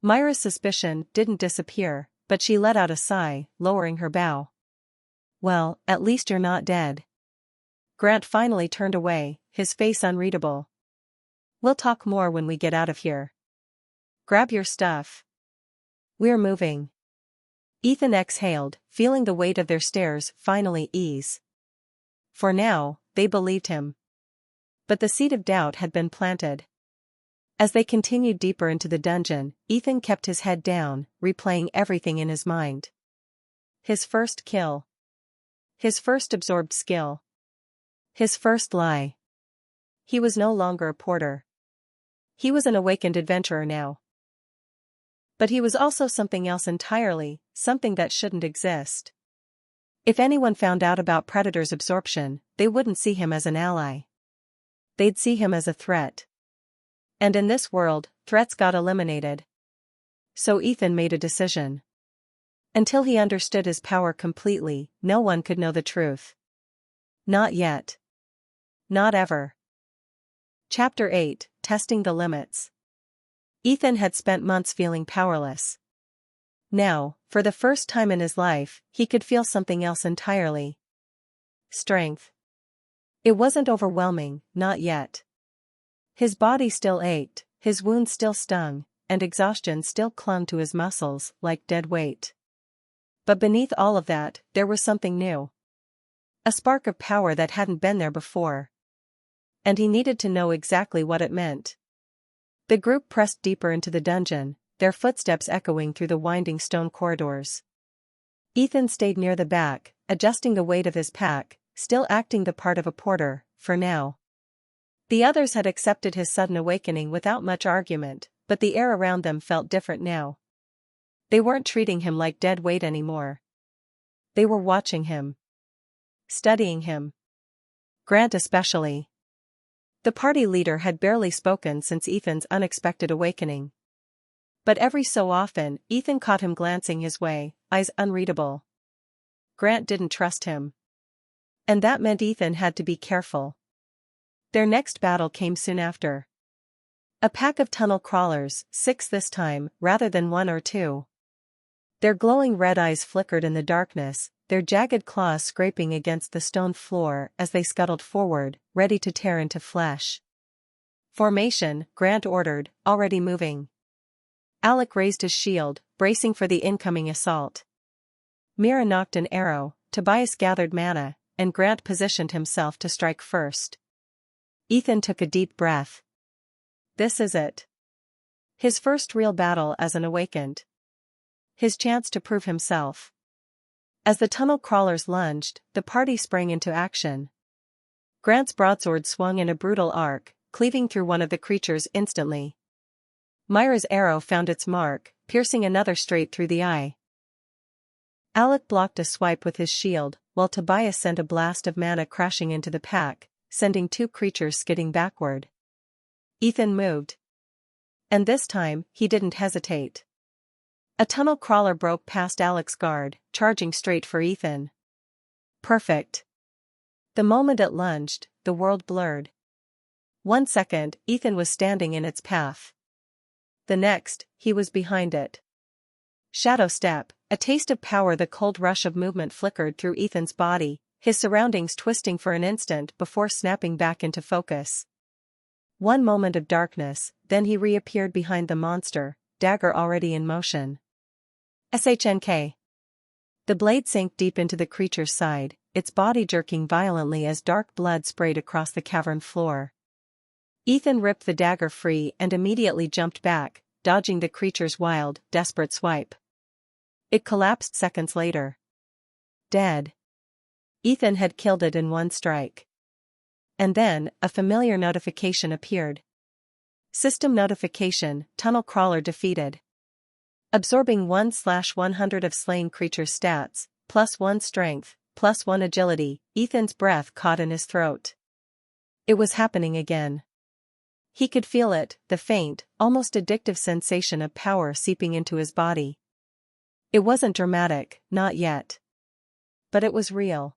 Myra's suspicion didn't disappear, but she let out a sigh, lowering her bow. Well, at least you're not dead. Grant finally turned away, his face unreadable. We'll talk more when we get out of here. Grab your stuff. We're moving. Ethan exhaled, feeling the weight of their stares finally ease. For now, they believed him. But the seed of doubt had been planted. As they continued deeper into the dungeon, Ethan kept his head down, replaying everything in his mind. His first kill. His first absorbed skill. His first lie. He was no longer a porter. He was an awakened adventurer now. But he was also something else entirely, something that shouldn't exist. If anyone found out about Predator's absorption, they wouldn't see him as an ally. They'd see him as a threat. And in this world, threats got eliminated. So Ethan made a decision. Until he understood his power completely, no one could know the truth. Not yet. Not ever. Chapter 8, Testing the Limits. Ethan had spent months feeling powerless. Now, for the first time in his life, he could feel something else entirely. Strength. It wasn't overwhelming, not yet. His body still ached, his wounds still stung, and exhaustion still clung to his muscles like dead weight. But beneath all of that, there was something new. A spark of power that hadn't been there before. And he needed to know exactly what it meant. The group pressed deeper into the dungeon, their footsteps echoing through the winding stone corridors. Ethan stayed near the back, adjusting the weight of his pack, still acting the part of a porter, for now. The others had accepted his sudden awakening without much argument, but the air around them felt different now. They weren't treating him like dead weight anymore. They were watching him. Studying him. Grant especially. The party leader had barely spoken since Ethan's unexpected awakening. But every so often, Ethan caught him glancing his way, eyes unreadable. Grant didn't trust him. And that meant Ethan had to be careful. Their next battle came soon after. A pack of tunnel crawlers, 6 this time, rather than 1 or 2. Their glowing red eyes flickered in the darkness, their jagged claws scraping against the stone floor as they scuttled forward, ready to tear into flesh. Formation, Grant ordered, already moving. Alec raised his shield, bracing for the incoming assault. Mira knocked an arrow, Tobias gathered mana, and Grant positioned himself to strike first. Ethan took a deep breath. This is it. His first real battle as an awakened. His chance to prove himself. As the tunnel crawlers lunged, the party sprang into action. Grant's broadsword swung in a brutal arc, cleaving through one of the creatures instantly. Myra's arrow found its mark, piercing another straight through the eye. Alec blocked a swipe with his shield, while Tobias sent a blast of mana crashing into the pack, sending 2 creatures skidding backward. Ethan moved. And this time, he didn't hesitate. A tunnel crawler broke past Alec's guard, charging straight for Ethan. Perfect. The moment it lunged, the world blurred. 1 second, Ethan was standing in its path. The next, he was behind it. Shadow step, a taste of power. The cold rush of movement flickered through Ethan's body, his surroundings twisting for an instant before snapping back into focus. One moment of darkness, then he reappeared behind the monster, dagger already in motion. SHNK. The blade sank deep into the creature's side, its body jerking violently as dark blood sprayed across the cavern floor. Ethan ripped the dagger free and immediately jumped back, dodging the creature's wild, desperate swipe. It collapsed seconds later. Dead. Ethan had killed it in one strike. And then, a familiar notification appeared. System notification, tunnel crawler defeated. Absorbing 1/100 of slain creature's stats, +1 strength, +1 agility. Ethan's breath caught in his throat. It was happening again. He could feel it, the faint, almost addictive sensation of power seeping into his body. It wasn't dramatic, not yet. But it was real.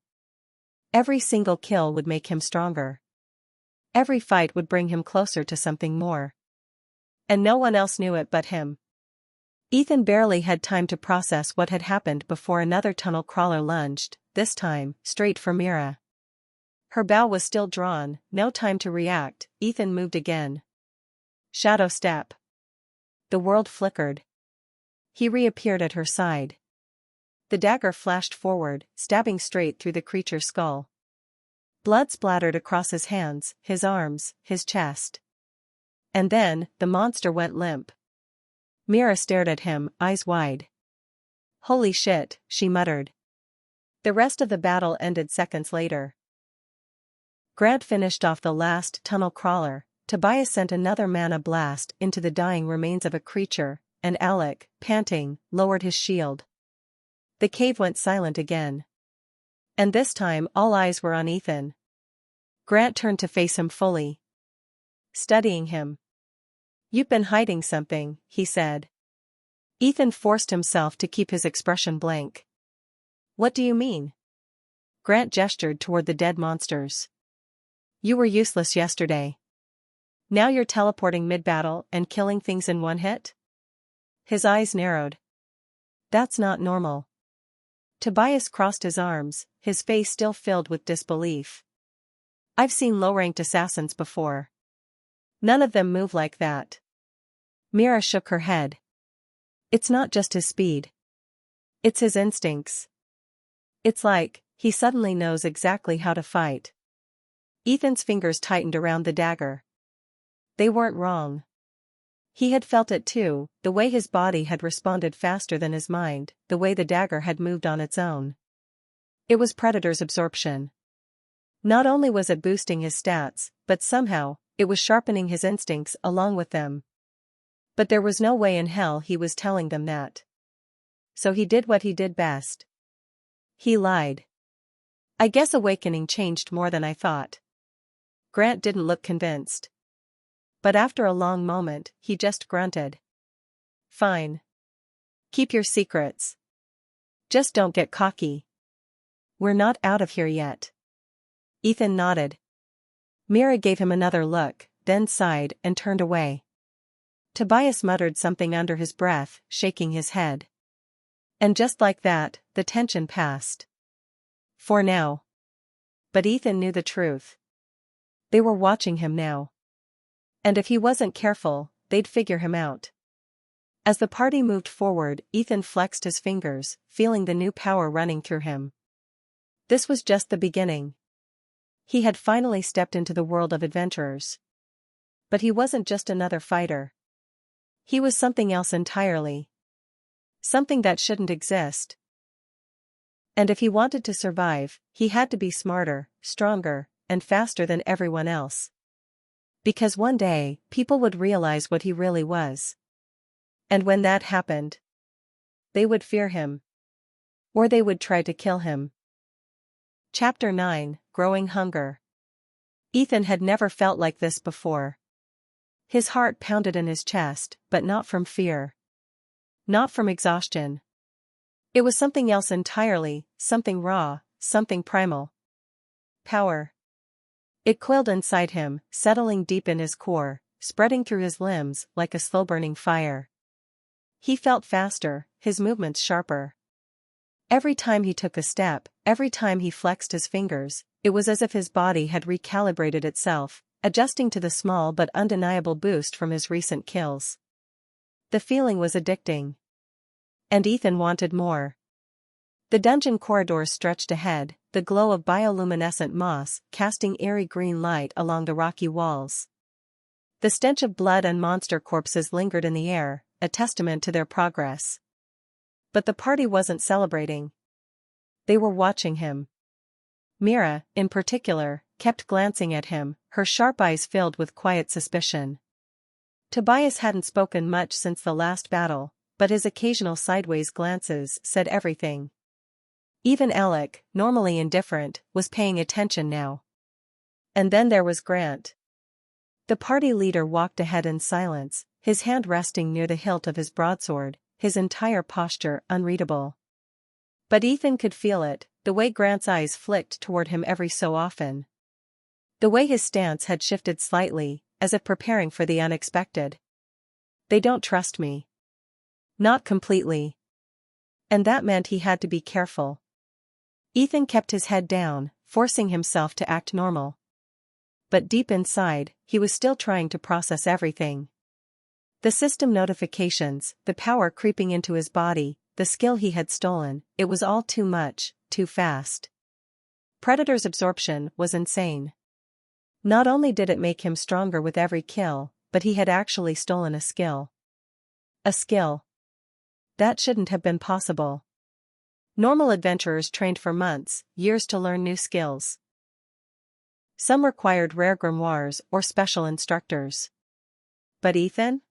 Every single kill would make him stronger. Every fight would bring him closer to something more. And no one else knew it but him. Ethan barely had time to process what had happened before another tunnel crawler lunged, this time, straight for Mira. Her bow was still drawn, no time to react. Ethan moved again. Shadow step. The world flickered. He reappeared at her side. The dagger flashed forward, stabbing straight through the creature's skull. Blood splattered across his hands, his arms, his chest. And then, the monster went limp. Mira stared at him, eyes wide. Holy shit, she muttered. The rest of the battle ended seconds later. Grant finished off the last tunnel crawler. Tobias sent another mana blast into the dying remains of a creature, and Alec, panting, lowered his shield. The cave went silent again. And this time all eyes were on Ethan. Grant turned to face him fully. Studying him. You've been hiding something, he said. Ethan forced himself to keep his expression blank. What do you mean? Grant gestured toward the dead monsters. You were useless yesterday. Now you're teleporting mid-battle and killing things in one hit? His eyes narrowed. That's not normal. Tobias crossed his arms, his face still filled with disbelief. I've seen low-ranked assassins before. None of them move like that. Mira shook her head. It's not just his speed. It's his instincts. It's like, he suddenly knows exactly how to fight. Ethan's fingers tightened around the dagger. They weren't wrong. He had felt it too, the way his body had responded faster than his mind, the way the dagger had moved on its own. It was Predator's absorption. Not only was it boosting his stats, but somehow, it was sharpening his instincts along with them. But there was no way in hell he was telling them that. So he did what he did best. He lied. I guess awakening changed more than I thought. Grant didn't look convinced. But after a long moment, he just grunted. Fine. Keep your secrets. Just don't get cocky. We're not out of here yet. Ethan nodded. Mira gave him another look, then sighed and turned away. Tobias muttered something under his breath, shaking his head. And just like that, the tension passed. For now. But Ethan knew the truth. They were watching him now. And if he wasn't careful, they'd figure him out. As the party moved forward, Ethan flexed his fingers, feeling the new power running through him. This was just the beginning. He had finally stepped into the world of adventurers. But he wasn't just another fighter. He was something else entirely. Something that shouldn't exist. And if he wanted to survive, he had to be smarter, stronger, and faster than everyone else. Because one day, people would realize what he really was. And when that happened, they would fear him. Or they would try to kill him. Chapter 9, Growing Hunger. Ethan had never felt like this before. His heart pounded in his chest, but not from fear. Not from exhaustion. It was something else entirely, something raw, something primal. Power. It coiled inside him, settling deep in his core, spreading through his limbs like a slow-burning fire. He felt faster, his movements sharper. Every time he took a step, every time he flexed his fingers, it was as if his body had recalibrated itself, adjusting to the small but undeniable boost from his recent kills. The feeling was addicting. And Ethan wanted more. The dungeon corridors stretched ahead, the glow of bioluminescent moss casting eerie green light along the rocky walls. The stench of blood and monster corpses lingered in the air, a testament to their progress. But the party wasn't celebrating. They were watching him. Mira, in particular, kept glancing at him, her sharp eyes filled with quiet suspicion. Tobias hadn't spoken much since the last battle, but his occasional sideways glances said everything. Even Alec, normally indifferent, was paying attention now. And then there was Grant. The party leader walked ahead in silence, his hand resting near the hilt of his broadsword, his entire posture unreadable. But Ethan could feel it, the way Grant's eyes flicked toward him every so often. The way his stance had shifted slightly, as if preparing for the unexpected. They don't trust me. Not completely. And that meant he had to be careful. Ethan kept his head down, forcing himself to act normal. But deep inside, he was still trying to process everything. The system notifications, the power creeping into his body, the skill he had stolen, it was all too much, too fast. Predator's absorption was insane. Not only did it make him stronger with every kill, but he had actually stolen a skill. A skill. That shouldn't have been possible. Normal adventurers trained for months, years to learn new skills. Some required rare grimoires or special instructors. But Ethan?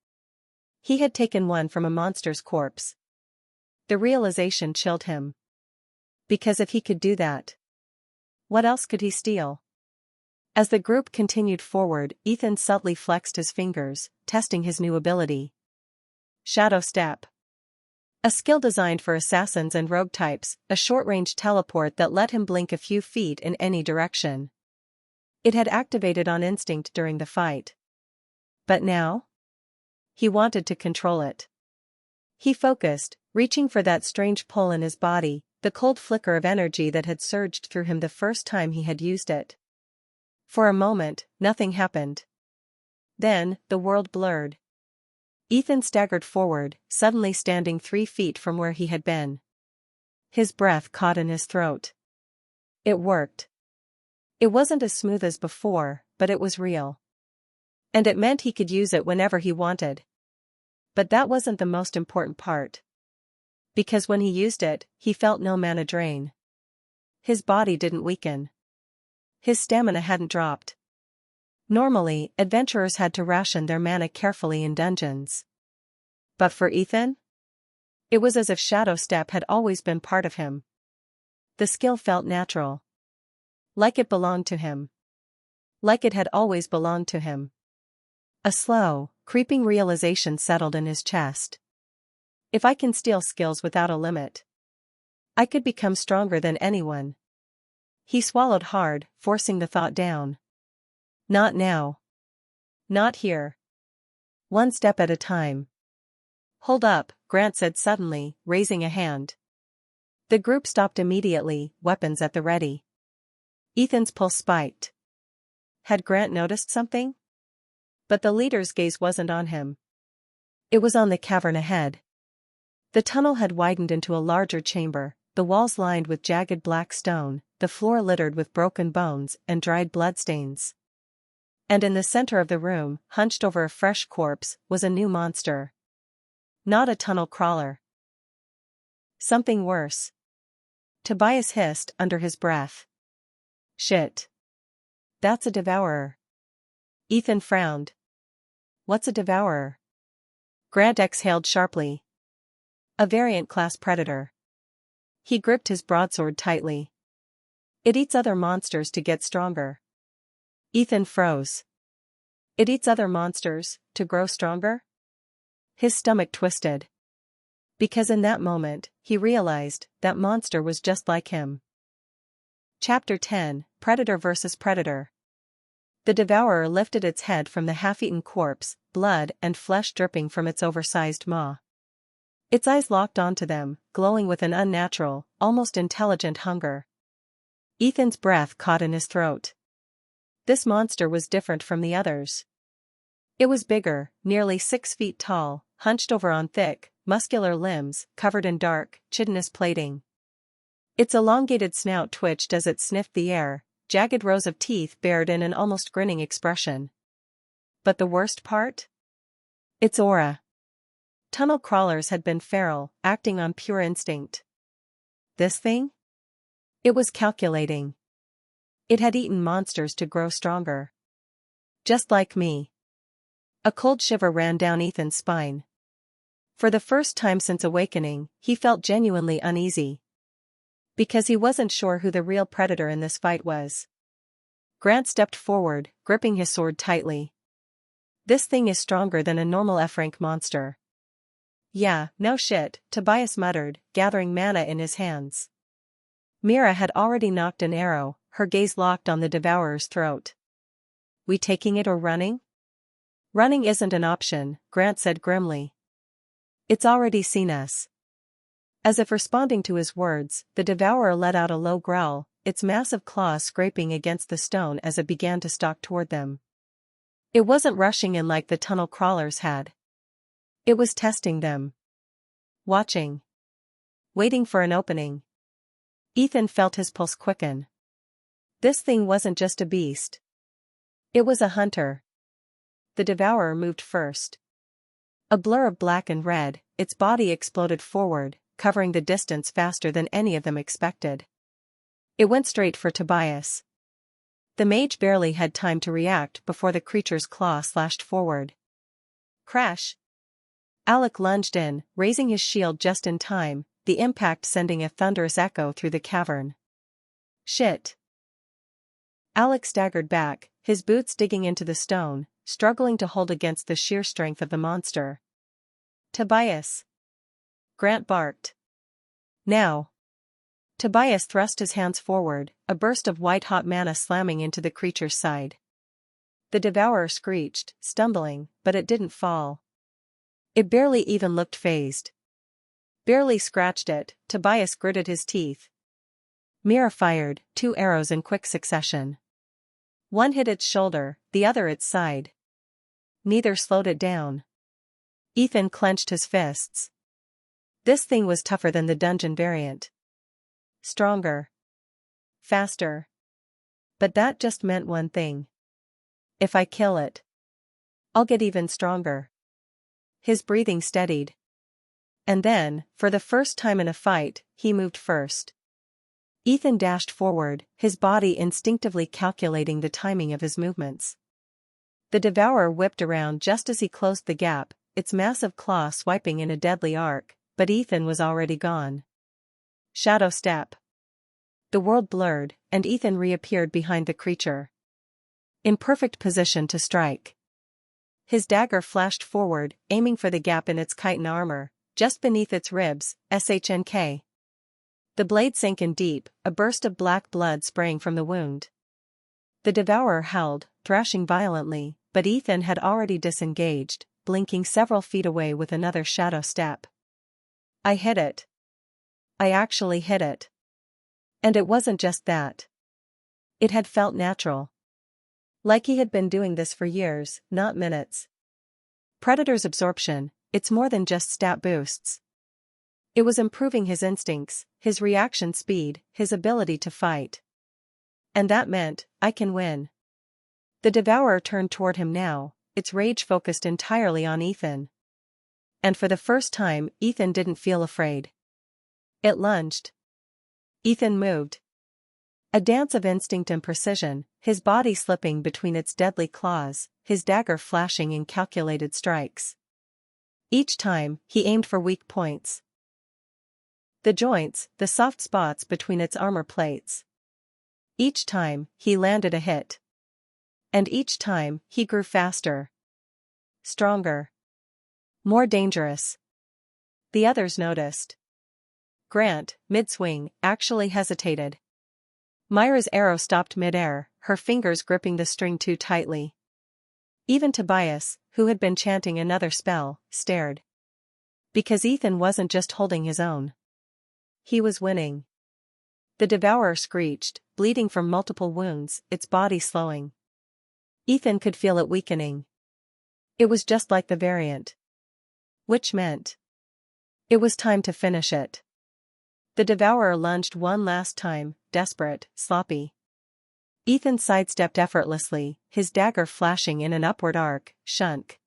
He had taken one from a monster's corpse. The realization chilled him. Because if he could do that, what else could he steal? As the group continued forward, Ethan subtly flexed his fingers, testing his new ability. Shadow Step. A skill designed for assassins and rogue types, a short-range teleport that let him blink a few feet in any direction. It had activated on instinct during the fight. But now? He wanted to control it. He focused, reaching for that strange pull in his body, the cold flicker of energy that had surged through him the first time he had used it. For a moment, nothing happened. Then, the world blurred. Ethan staggered forward, suddenly standing 3 feet from where he had been. His breath caught in his throat. It worked. It wasn't as smooth as before, but it was real. And it meant he could use it whenever he wanted. But that wasn't the most important part. Because when he used it, he felt no mana drain. His body didn't weaken. His stamina hadn't dropped. Normally, adventurers had to ration their mana carefully in dungeons. But for Ethan? It was as if Shadow Step had always been part of him. The skill felt natural. Like it belonged to him. Like it had always belonged to him. A slow, creeping realization settled in his chest. If I can steal skills without a limit, I could become stronger than anyone. He swallowed hard, forcing the thought down. Not now. Not here. One step at a time. Hold up, Grant said suddenly, raising a hand. The group stopped immediately, weapons at the ready. Ethan's pulse spiked. Had Grant noticed something? But the leader's gaze wasn't on him. It was on the cavern ahead. The tunnel had widened into a larger chamber, the walls lined with jagged black stone, the floor littered with broken bones and dried bloodstains. And in the center of the room, hunched over a fresh corpse, was a new monster. Not a tunnel crawler. Something worse. Tobias hissed under his breath. Shit. That's a devourer. Ethan frowned. What's a devourer? Grant exhaled sharply. A variant-class predator. He gripped his broadsword tightly. It eats other monsters to get stronger. Ethan froze. It eats other monsters, to grow stronger? His stomach twisted. Because in that moment, he realized that monster was just like him. Chapter 10, Predator vs. Predator. The devourer lifted its head from the half-eaten corpse, blood and flesh dripping from its oversized maw. Its eyes locked onto them, glowing with an unnatural, almost intelligent hunger. Ethan's breath caught in his throat. This monster was different from the others. It was bigger, nearly 6 feet tall, hunched over on thick, muscular limbs, covered in dark, chitinous plating. Its elongated snout twitched as it sniffed the air, jagged rows of teeth bared in an almost grinning expression. But the worst part? Its aura. Tunnel crawlers had been feral, acting on pure instinct. This thing? It was calculating. It had eaten monsters to grow stronger. Just like me. A cold shiver ran down Ethan's spine. For the first time since awakening, he felt genuinely uneasy. Because he wasn't sure who the real predator in this fight was. Grant stepped forward, gripping his sword tightly. This thing is stronger than a normal F-rank monster. Yeah, no shit, Tobias muttered, gathering mana in his hands. Mira had already knocked an arrow, her gaze locked on the devourer's throat. We taking it or running? Running isn't an option, Grant said grimly. It's already seen us. As if responding to his words, the devourer let out a low growl, its massive claws scraping against the stone as it began to stalk toward them. It wasn't rushing in like the tunnel crawlers had. It was testing them. Watching. Waiting for an opening. Ethan felt his pulse quicken. This thing wasn't just a beast. It was a hunter. The devourer moved first. A blur of black and red, its body exploded forward, covering the distance faster than any of them expected. It went straight for Tobias. The mage barely had time to react before the creature's claw slashed forward. Crash! Alec lunged in, raising his shield just in time, the impact sending a thunderous echo through the cavern. Shit! Alec staggered back, his boots digging into the stone, struggling to hold against the sheer strength of the monster. Tobias! Grant barked. Now! Tobias thrust his hands forward, a burst of white-hot mana slamming into the creature's side. The devourer screeched, stumbling, but it didn't fall. It barely even looked phased. Barely scratched it, Tobias gritted his teeth. Mira fired 2 arrows in quick succession. One hit its shoulder, the other its side. Neither slowed it down. Ethan clenched his fists. This thing was tougher than the dungeon variant. Stronger. Faster. But that just meant one thing. If I kill it, I'll get even stronger. His breathing steadied. And then, for the first time in a fight, he moved first. Ethan dashed forward, his body instinctively calculating the timing of his movements. The devourer whipped around just as he closed the gap, its massive claw swiping in a deadly arc, but Ethan was already gone. Shadow step. The world blurred, and Ethan reappeared behind the creature. In perfect position to strike. His dagger flashed forward, aiming for the gap in its chitin armor, just beneath its ribs, SHNK. The blade sank in deep, a burst of black blood spraying from the wound. The devourer howled, thrashing violently, but Ethan had already disengaged, blinking several feet away with another shadow step. I hit it. I actually hit it. And it wasn't just that. It had felt natural. Like he had been doing this for years, not minutes. Predator's absorption, it's more than just stat boosts. It was improving his instincts, his reaction speed, his ability to fight. And that meant, I can win. The devourer turned toward him now, its rage focused entirely on Ethan. And for the first time, Ethan didn't feel afraid. It lunged. Ethan moved. A dance of instinct and precision, his body slipping between its deadly claws, his dagger flashing in calculated strikes. Each time, he aimed for weak points. The joints, the soft spots between its armor plates. Each time, he landed a hit. And each time, he grew faster. Stronger. More dangerous. The others noticed. Grant, mid-swing, actually hesitated. Myra's arrow stopped mid-air, her fingers gripping the string too tightly. Even Tobias, who had been chanting another spell, stared. Because Ethan wasn't just holding his own. He was winning. The devourer screeched, bleeding from multiple wounds, its body slowing. Ethan could feel it weakening. It was just like the variant. Which meant it was time to finish it. The devourer lunged one last time, desperate, sloppy. Ethan sidestepped effortlessly, his dagger flashing in an upward arc, shunk.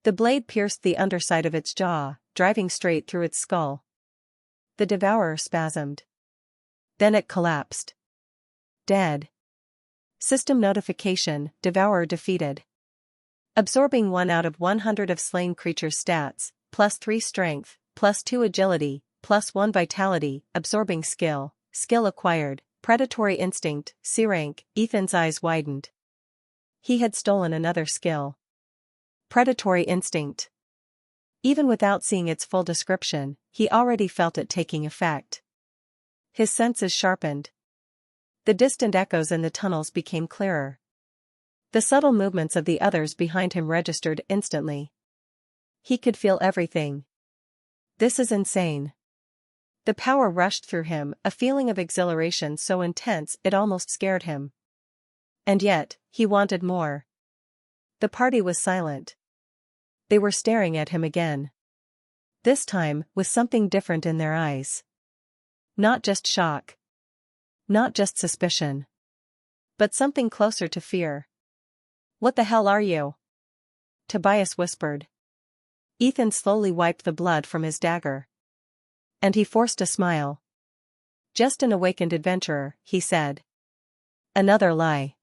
The blade pierced the underside of its jaw, driving straight through its skull. The devourer spasmed. Then it collapsed. Dead. System notification, devourer defeated. Absorbing 1 out of 100 of slain creature's stats, +3 strength, +2 agility, +1 vitality, absorbing skill, skill acquired, predatory instinct, C rank. Ethan's eyes widened. He had stolen another skill. Predatory instinct. Even without seeing its full description, he already felt it taking effect. His senses sharpened. The distant echoes in the tunnels became clearer. The subtle movements of the others behind him registered instantly. He could feel everything. This is insane. The power rushed through him, a feeling of exhilaration so intense it almost scared him. And yet, he wanted more. The party was silent. They were staring at him again. This time, with something different in their eyes. Not just shock. Not just suspicion. But something closer to fear. "What the hell are you?" Tobias whispered. Ethan slowly wiped the blood from his dagger. And he forced a smile. "Just an awakened adventurer," he said. Another lie.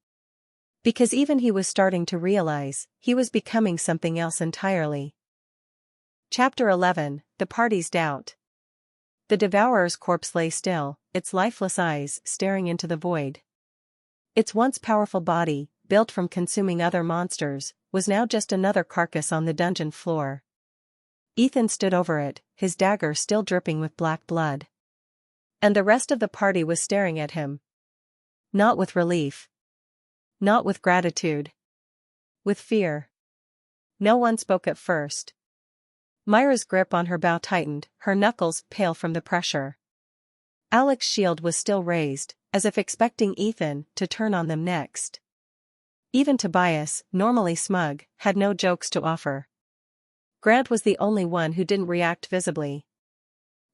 Because even he was starting to realize, he was becoming something else entirely. Chapter 11, The Party's Doubt. The devourer's corpse lay still, its lifeless eyes staring into the void. Its once powerful body, built from consuming other monsters, was now just another carcass on the dungeon floor. Ethan stood over it, his dagger still dripping with black blood. And the rest of the party was staring at him. Not with relief. Not with gratitude. With fear. No one spoke at first. Myra's grip on her bow tightened, her knuckles pale from the pressure. Alec's shield was still raised, as if expecting Ethan to turn on them next. Even Tobias, normally smug, had no jokes to offer. Grant was the only one who didn't react visibly.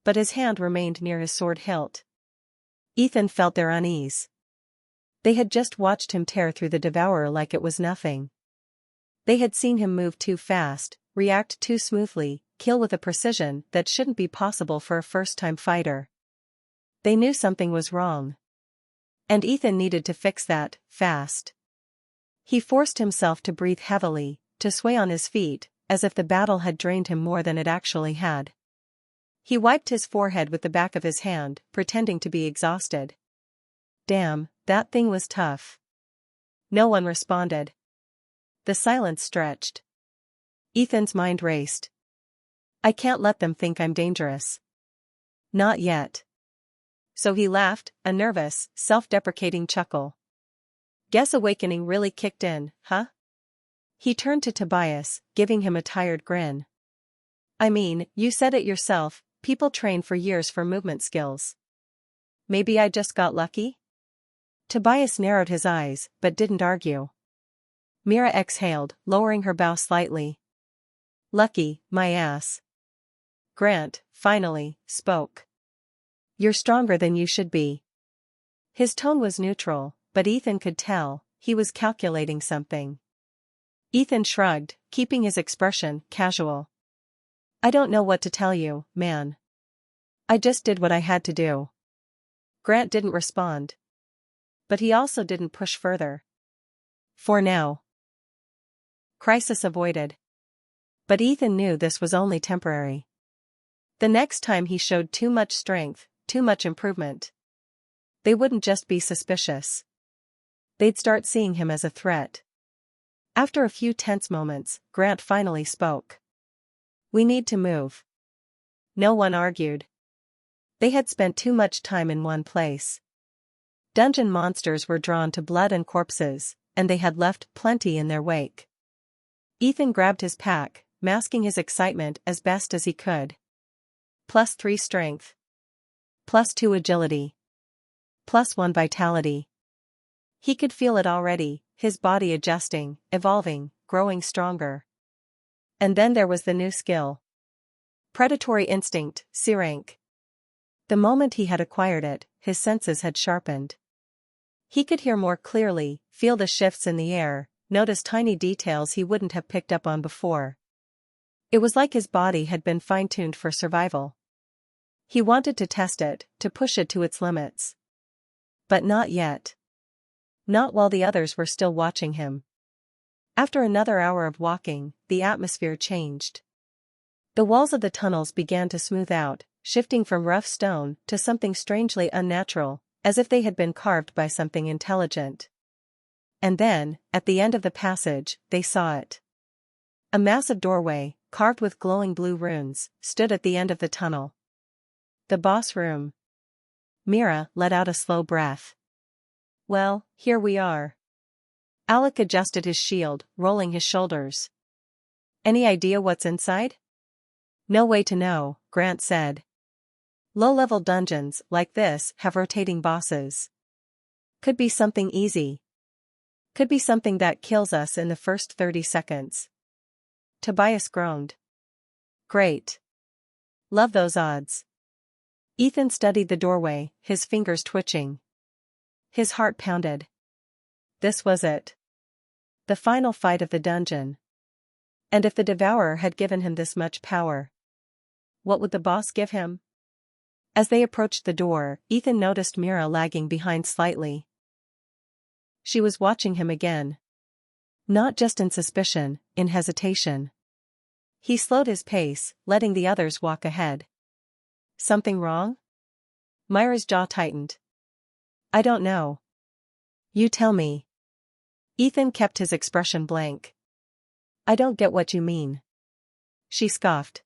But his hand remained near his sword hilt. Ethan felt their unease. They had just watched him tear through the devourer like it was nothing. They had seen him move too fast, react too smoothly, kill with a precision that shouldn't be possible for a first-time fighter. They knew something was wrong. And Ethan needed to fix that, fast. He forced himself to breathe heavily, to sway on his feet, as if the battle had drained him more than it actually had. He wiped his forehead with the back of his hand, pretending to be exhausted. Damn, that thing was tough. No one responded. The silence stretched. Ethan's mind raced. I can't let them think I'm dangerous. Not yet. So he laughed, a nervous, self-deprecating chuckle. Guess awakening really kicked in, huh? He turned to Tobias, giving him a tired grin. I mean, you said it yourself, people train for years for movement skills. Maybe I just got lucky? Tobias narrowed his eyes, but didn't argue. Mira exhaled, lowering her bow slightly. Lucky, my ass. Grant, finally, spoke. You're stronger than you should be. His tone was neutral, but Ethan could tell, he was calculating something. Ethan shrugged, keeping his expression casual. I don't know what to tell you, man. I just did what I had to do. Grant didn't respond. But he also didn't push further. For now. Crisis avoided. But Ethan knew this was only temporary. The next time he showed too much strength, too much improvement, they wouldn't just be suspicious. They'd start seeing him as a threat. After a few tense moments, Grant finally spoke. We need to move. No one argued. They had spent too much time in one place. Dungeon monsters were drawn to blood and corpses, and they had left plenty in their wake. Ethan grabbed his pack, masking his excitement as best as he could. +3 strength. +2 agility. +1 vitality. He could feel it already, his body adjusting, evolving, growing stronger. And then there was the new skill. Predatory instinct, C rank. The moment he had acquired it, his senses had sharpened. He could hear more clearly, feel the shifts in the air, notice tiny details he wouldn't have picked up on before. It was like his body had been fine-tuned for survival. He wanted to test it, to push it to its limits. But not yet. Not while the others were still watching him. After another hour of walking, the atmosphere changed. The walls of the tunnels began to smooth out, shifting from rough stone to something strangely unnatural, as if they had been carved by something intelligent. And then, at the end of the passage, they saw it. A massive doorway, carved with glowing blue runes, stood at the end of the tunnel. The boss room. Mira let out a slow breath. Well, here we are. Alec adjusted his shield, rolling his shoulders. Any idea what's inside? No way to know, Grant said. Low-level dungeons like this have rotating bosses. Could be something easy. Could be something that kills us in the first 30 seconds. Tobias groaned. Great. Love those odds. Ethan studied the doorway, his fingers twitching. His heart pounded. This was it. The final fight of the dungeon. And if the Devourer had given him this much power, what would the boss give him? As they approached the door, Ethan noticed Mira lagging behind slightly. She was watching him again. Not just in suspicion, in hesitation. He slowed his pace, letting the others walk ahead. Something wrong? Myra's jaw tightened. I don't know. You tell me. Ethan kept his expression blank. I don't get what you mean. She scoffed.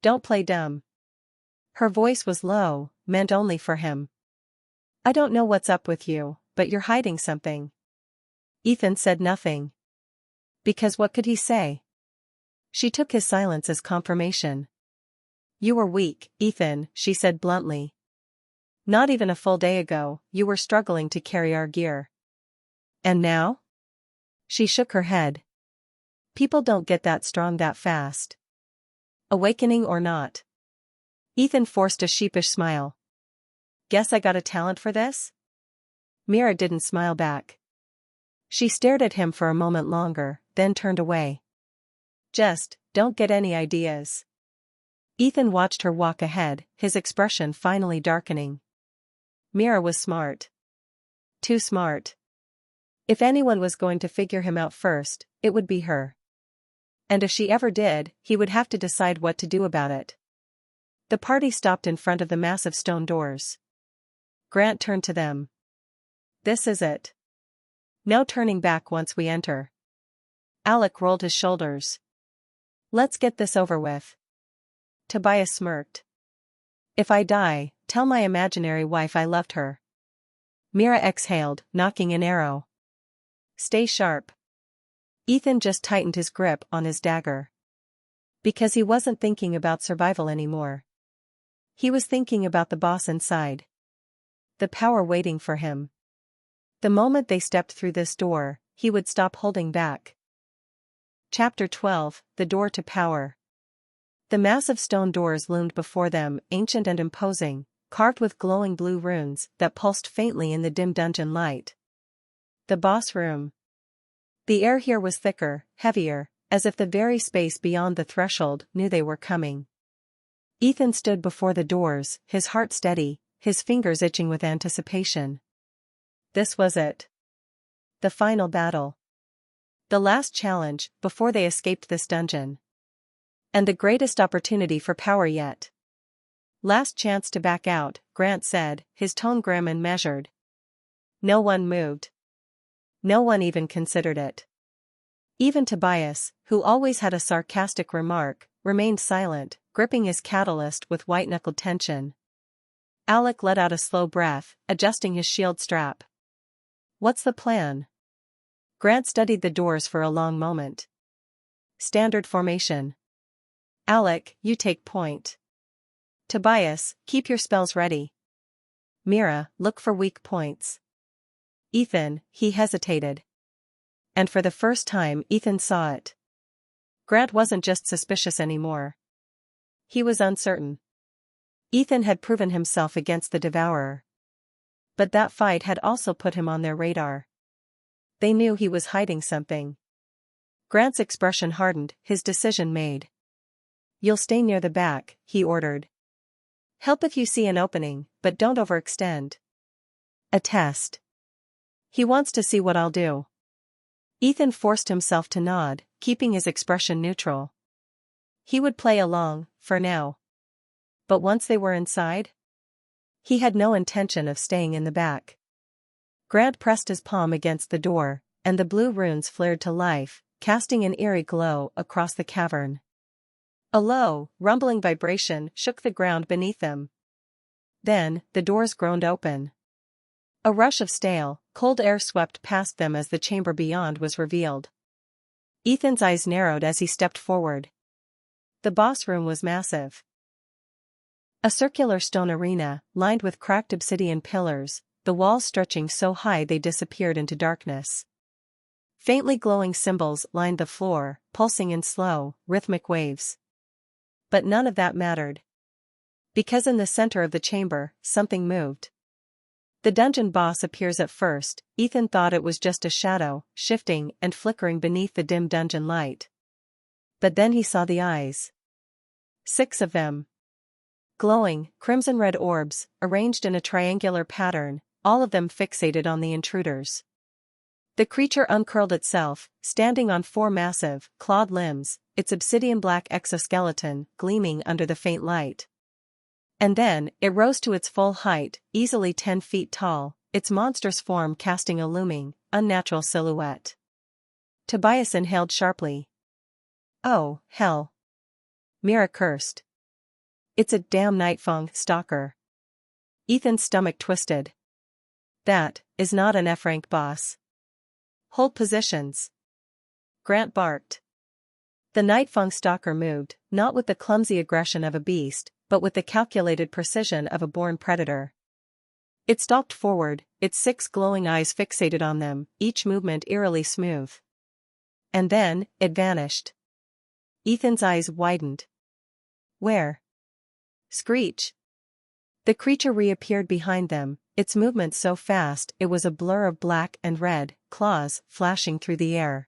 Don't play dumb. Her voice was low, meant only for him. I don't know what's up with you, but you're hiding something. Ethan said nothing. Because what could he say? She took his silence as confirmation. You were weak, Ethan, she said bluntly. Not even a full day ago, you were struggling to carry our gear. And now? She shook her head. People don't get that strong that fast. Awakening or not. Ethan forced a sheepish smile. Guess I got a talent for this? Mira didn't smile back. She stared at him for a moment longer, then turned away. Just, don't get any ideas. Ethan watched her walk ahead, his expression finally darkening. Mira was smart. Too smart. If anyone was going to figure him out first, it would be her. And if she ever did, he would have to decide what to do about it. The party stopped in front of the massive stone doors. Grant turned to them. This is it. No turning back once we enter. Alec rolled his shoulders. Let's get this over with. Tobias smirked. If I die, tell my imaginary wife I loved her. Mira exhaled, knocking an arrow. Stay sharp. Ethan just tightened his grip on his dagger. Because he wasn't thinking about survival anymore. He was thinking about the boss inside. The power waiting for him. The moment they stepped through this door, he would stop holding back. Chapter 12, The Door to Power. The massive stone doors loomed before them, ancient and imposing, carved with glowing blue runes that pulsed faintly in the dim dungeon light. The boss room. The air here was thicker, heavier, as if the very space beyond the threshold knew they were coming. Ethan stood before the doors, his heart steady, his fingers itching with anticipation. This was it. The final battle. The last challenge, before they escaped this dungeon. And the greatest opportunity for power yet. Last chance to back out, Grant said, his tone grim and measured. No one moved. No one even considered it. Even Tobias, who always had a sarcastic remark, remained silent, gripping his catalyst with white-knuckled tension. Alec let out a slow breath, adjusting his shield strap. What's the plan? Grant studied the doors for a long moment. Standard formation. Alec, you take point. Tobias, keep your spells ready. Mira, look for weak points. Ethan, he hesitated. And for the first time Ethan saw it. Grant wasn't just suspicious anymore. He was uncertain. Ethan had proven himself against the Devourer. But that fight had also put him on their radar. They knew he was hiding something. Grant's expression hardened, his decision made. You'll stay near the back, he ordered. Help if you see an opening, but don't overextend. A test. He wants to see what I'll do. Ethan forced himself to nod, keeping his expression neutral. He would play along, for now. But once they were inside? He had no intention of staying in the back. Grant pressed his palm against the door, and the blue runes flared to life, casting an eerie glow across the cavern. A low, rumbling vibration shook the ground beneath them. Then, the doors groaned open. A rush of stale, cold air swept past them as the chamber beyond was revealed. Ethan's eyes narrowed as he stepped forward. The boss room was massive. A circular stone arena, lined with cracked obsidian pillars, the walls stretching so high they disappeared into darkness. Faintly glowing symbols lined the floor, pulsing in slow, rhythmic waves. But none of that mattered. Because in the center of the chamber, something moved. The dungeon boss appears at first. Ethan thought it was just a shadow, shifting and flickering beneath the dim dungeon light. But then he saw the eyes. 6 of them. Glowing, crimson-red orbs, arranged in a triangular pattern, all of them fixated on the intruders. The creature uncurled itself, standing on 4 massive, clawed limbs, its obsidian-black exoskeleton gleaming under the faint light. And then, it rose to its full height, easily 10 feet tall, its monstrous form casting a looming, unnatural silhouette. Tobias inhaled sharply. Oh, hell. Mira cursed. It's a damn Nightfang stalker. Ethan's stomach twisted. That is not an F-rank boss. Hold positions. Grant barked. The Nightfang stalker moved, not with the clumsy aggression of a beast, but with the calculated precision of a born predator. It stalked forward, its 6 glowing eyes fixated on them, each movement eerily smooth. And then, it vanished. Ethan's eyes widened. Where? Screech. The creature reappeared behind them, its movement so fast it was a blur of black and red, claws flashing through the air.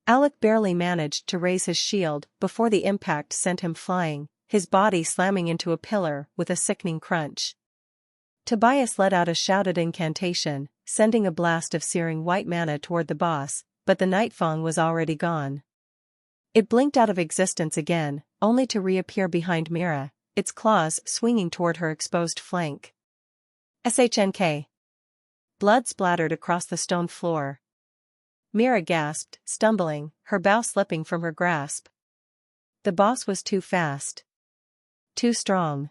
Alec barely managed to raise his shield before the impact sent him flying, his body slamming into a pillar with a sickening crunch. Tobias let out a shouted incantation, sending a blast of searing white mana toward the boss, but the Nightfang was already gone. It blinked out of existence again, only to reappear behind Mira, its claws swinging toward her exposed flank. SHNK. Blood splattered across the stone floor. Mira gasped, stumbling, her bow slipping from her grasp. The boss was too fast. Too strong.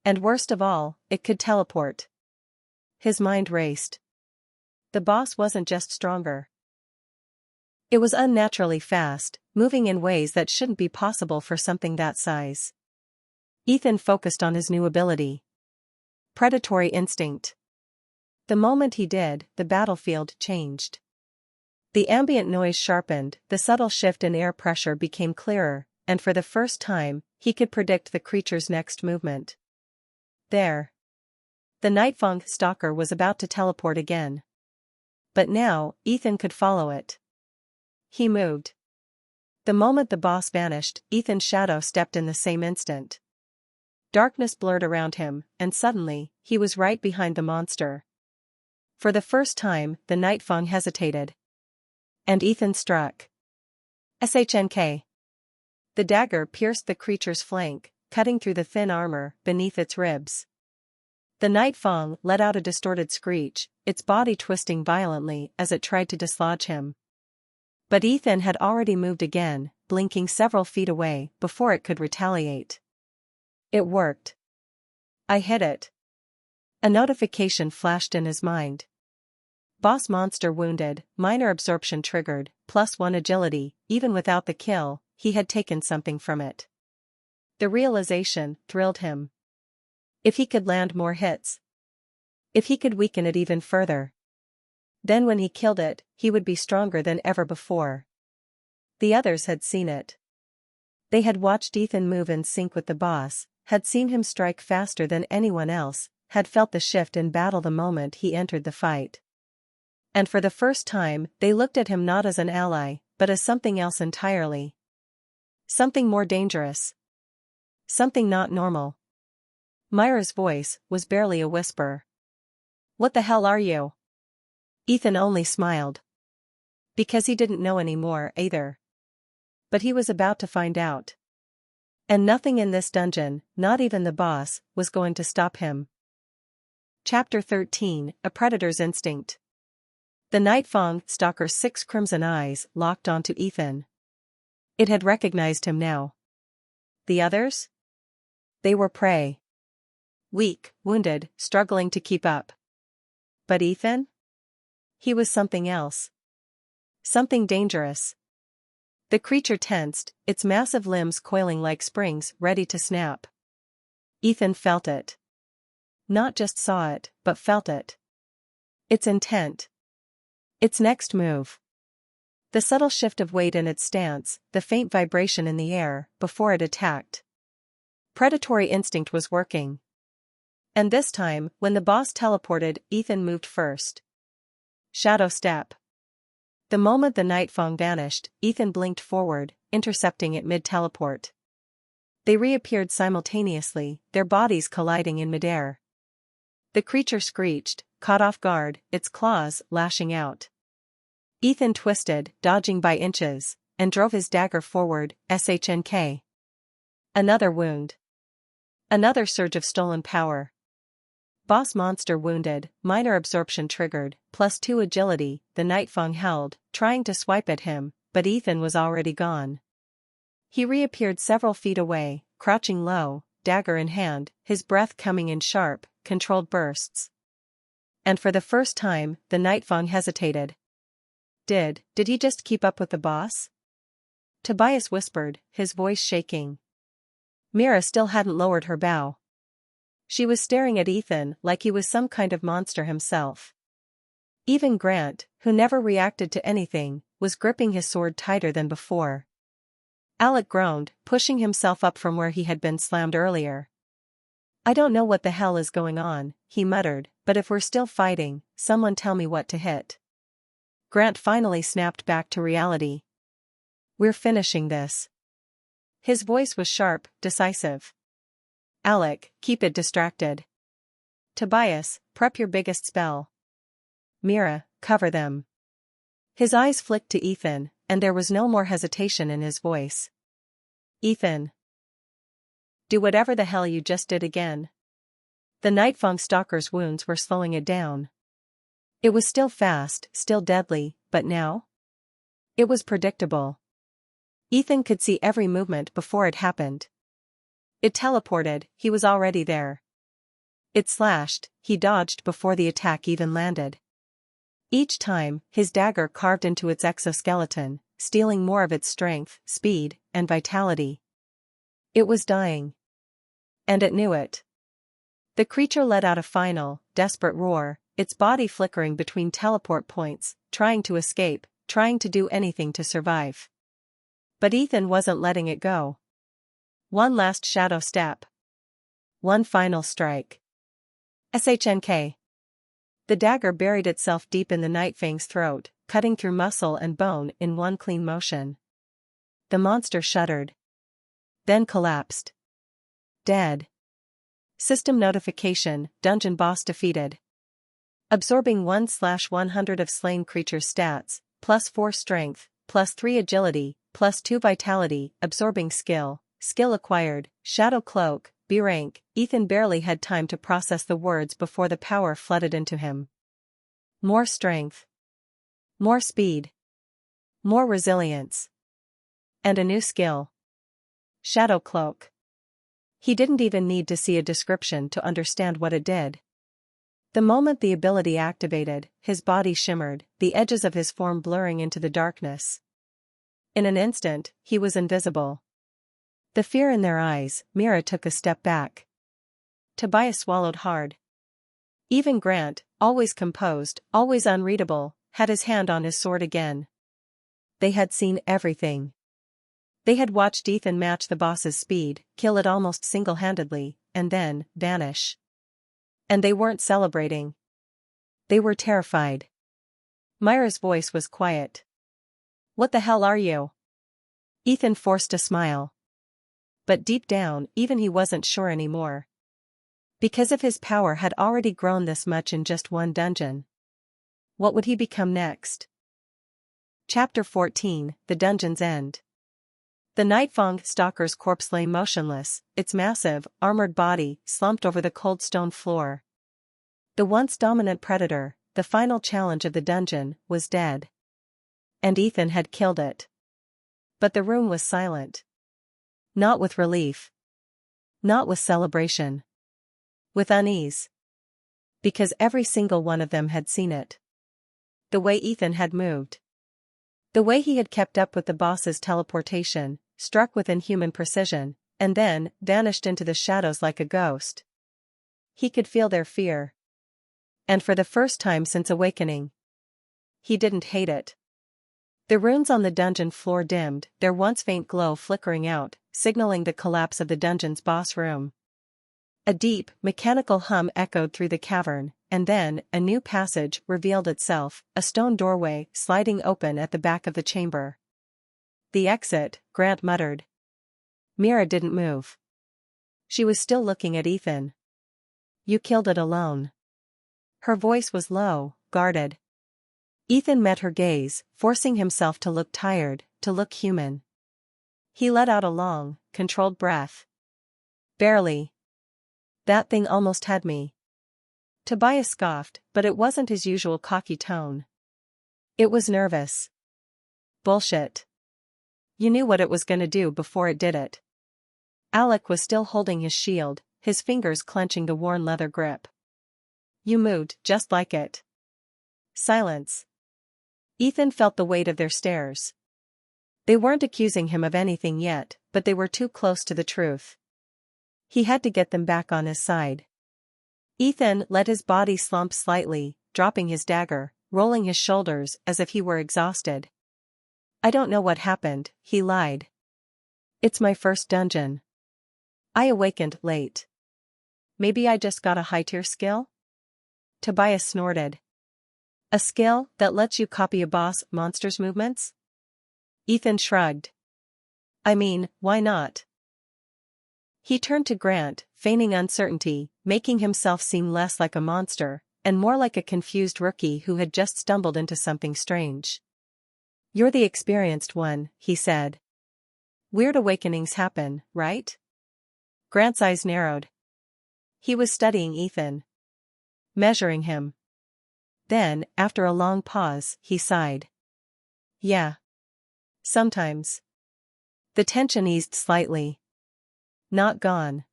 And worst of all, it could teleport. His mind raced. The boss wasn't just stronger. It was unnaturally fast, moving in ways that shouldn't be possible for something that size. Ethan focused on his new ability. Predatory instinct. The moment he did, the battlefield changed. The ambient noise sharpened, the subtle shift in air pressure became clearer, and for the first time, he could predict the creature's next movement. There. The Nightfang stalker was about to teleport again. But now, Ethan could follow it. He moved. The moment the boss vanished, Ethan's shadow stepped in the same instant. Darkness blurred around him, and suddenly, he was right behind the monster. For the first time, the Nightfang hesitated. And Ethan struck. SHNK. The dagger pierced the creature's flank, cutting through the thin armor beneath its ribs. The Nightfang let out a distorted screech, its body twisting violently as it tried to dislodge him. But Ethan had already moved again, blinking several feet away before it could retaliate. It worked. I hit it. A notification flashed in his mind. Boss monster wounded, minor absorption triggered, +1 agility. Even without the kill, he had taken something from it. The realization thrilled him. If he could land more hits. If he could weaken it even further. Then when he killed it, he would be stronger than ever before. The others had seen it. They had watched Ethan move in sync with the boss, had seen him strike faster than anyone else, had felt the shift in battle the moment he entered the fight. And for the first time, they looked at him not as an ally, but as something else entirely. Something more dangerous. Something not normal. Myra's voice was barely a whisper. "What the hell are you?" Ethan only smiled. Because he didn't know anymore either. But he was about to find out. And nothing in this dungeon, not even the boss, was going to stop him. Chapter 13, A Predator's Instinct. The Nightfang stalker's 6 crimson eyes locked onto Ethan. It had recognized him now. The others? They were prey. Weak, wounded, struggling to keep up. But Ethan? He was something else. Something dangerous. The creature tensed, its massive limbs coiling like springs ready to snap. Ethan felt it. Not just saw it, but felt it. Its intent. Its next move. The subtle shift of weight in its stance, the faint vibration in the air, before it attacked. Predatory instinct was working. And this time, when the boss teleported, Ethan moved first. Shadow step. The moment the Nightfang vanished, Ethan blinked forward, intercepting it mid-teleport. They reappeared simultaneously, their bodies colliding in midair. The creature screeched, caught off guard, its claws lashing out. Ethan twisted, dodging by inches, and drove his dagger forward, SHNK. Another wound. Another surge of stolen power. Boss monster wounded, minor absorption triggered, +2 agility. The Nightfang held, trying to swipe at him, but Ethan was already gone. He reappeared several feet away, crouching low, dagger in hand, his breath coming in sharp, controlled bursts. And for the first time, the Nightfang hesitated. Did he just keep up with the boss? Tobias whispered, his voice shaking. Mira still hadn't lowered her bow. She was staring at Ethan like he was some kind of monster himself. Even Grant, who never reacted to anything, was gripping his sword tighter than before. Alec groaned, pushing himself up from where he had been slammed earlier. "I don't know what the hell is going on," he muttered, "but if we're still fighting, someone tell me what to hit." Grant finally snapped back to reality. "We're finishing this." His voice was sharp, decisive. Alec, keep it distracted. Tobias, prep your biggest spell. Mira, cover them. His eyes flicked to Ethan, and there was no more hesitation in his voice. "Ethan. Do whatever the hell you just did again." The Nightfang stalker's wounds were slowing it down. It was still fast, still deadly, but now? It was predictable. Ethan could see every movement before it happened. It teleported, he was already there. It slashed, he dodged before the attack even landed. Each time, his dagger carved into its exoskeleton, stealing more of its strength, speed, and vitality. It was dying. And it knew it. The creature let out a final, desperate roar, its body flickering between teleport points, trying to escape, trying to do anything to survive. But Ethan wasn't letting it go. One last shadow step. One final strike. SHNK. The dagger buried itself deep in the Nightfang's throat, cutting through muscle and bone in one clean motion. The monster shuddered. Then collapsed. Dead. System notification, dungeon boss defeated. Absorbing 1/100 of slain creature's stats, +4 strength, +3 agility, +2 vitality, absorbing skill. Skill acquired, Shadow Cloak, B rank. Ethan barely had time to process the words before the power flooded into him. More strength. More speed. More resilience. And a new skill. Shadow Cloak. He didn't even need to see a description to understand what it did. The moment the ability activated, his body shimmered, the edges of his form blurring into the darkness. In an instant, he was invisible. The fear in their eyes, Mira took a step back. Tobias swallowed hard. Even Grant, always composed, always unreadable, had his hand on his sword again. They had seen everything. They had watched Ethan match the boss's speed, kill it almost single-handedly, and then vanish. And they weren't celebrating. They were terrified. Myra's voice was quiet. "What the hell are you?" Ethan forced a smile. But deep down, even he wasn't sure anymore. Because if his power had already grown this much in just one dungeon, what would he become next? Chapter 14, The Dungeon's End. The Nightfang stalker's corpse lay motionless, its massive, armored body slumped over the cold stone floor. The once dominant predator, the final challenge of the dungeon, was dead. And Ethan had killed it. But the room was silent. Not with relief. Not with celebration. With unease. Because every single one of them had seen it. The way Ethan had moved. The way he had kept up with the boss's teleportation, struck with inhuman precision, and then vanished into the shadows like a ghost. He could feel their fear. And for the first time since awakening, he didn't hate it. The runes on the dungeon floor dimmed, their once faint glow flickering out, signaling the collapse of the dungeon's boss room. A deep, mechanical hum echoed through the cavern, and then a new passage revealed itself, a stone doorway sliding open at the back of the chamber. "The exit," Grant muttered. Mira didn't move. She was still looking at Ethan. "You killed it alone." Her voice was low, guarded. Ethan met her gaze, forcing himself to look tired, to look human. He let out a long, controlled breath. "Barely. That thing almost had me." Tobias scoffed, but it wasn't his usual cocky tone. It was nervous. "Bullshit. You knew what it was gonna do before it did it." Alec was still holding his shield, his fingers clenching the worn leather grip. "You moved just like it." Silence. Ethan felt the weight of their stares. They weren't accusing him of anything yet, but they were too close to the truth. He had to get them back on his side. Ethan let his body slump slightly, dropping his dagger, rolling his shoulders as if he were exhausted. "I don't know what happened," he lied. "It's my first dungeon. I awakened late. Maybe I just got a high-tier skill?" Tobias snorted. "A skill that lets you copy a boss monster's movements?" Ethan shrugged. "I mean, why not?" He turned to Grant, feigning uncertainty, making himself seem less like a monster, and more like a confused rookie who had just stumbled into something strange. "You're the experienced one," he said. "Weird awakenings happen, right?" Grant's eyes narrowed. He was studying Ethan. Measuring him. Then, after a long pause, he sighed. "Yeah. Sometimes." The tension eased slightly. Not gone.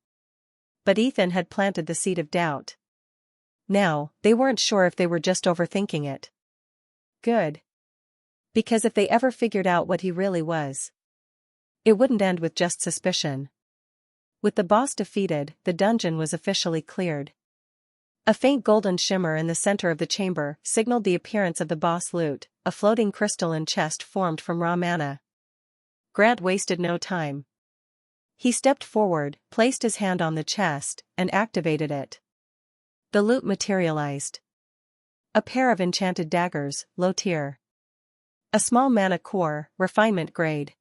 But Ethan had planted the seed of doubt. Now, they weren't sure if they were just overthinking it. Good. Because if they ever figured out what he really was, it wouldn't end with just suspicion. With the boss defeated, the dungeon was officially cleared. A faint golden shimmer in the center of the chamber signaled the appearance of the boss loot, a floating crystalline chest formed from raw mana. Grant wasted no time. He stepped forward, placed his hand on the chest, and activated it. The loot materialized. A pair of enchanted daggers, low tier. A small mana core, refinement grade.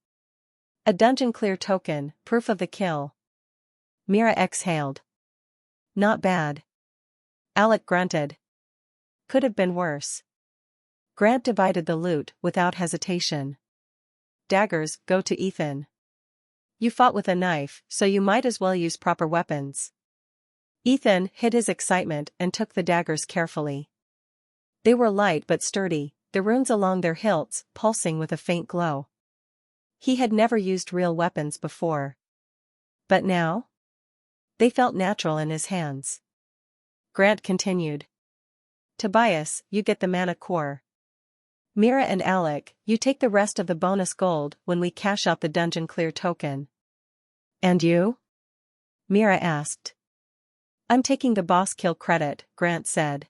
A dungeon clear token, proof of the kill. Mira exhaled. "Not bad." Alec grunted. "Could have been worse." Grant divided the loot without hesitation. "Daggers go to Ethan. You fought with a knife, so you might as well use proper weapons." Ethan hid his excitement and took the daggers carefully. They were light but sturdy, the runes along their hilts pulsing with a faint glow. He had never used real weapons before. But now? They felt natural in his hands. Grant continued. Tobias, you get the mana core. Mira and Alec, you take the rest of the bonus gold when we cash out the dungeon clear token. And you? Mira asked. I'm taking the boss kill credit, Grant said.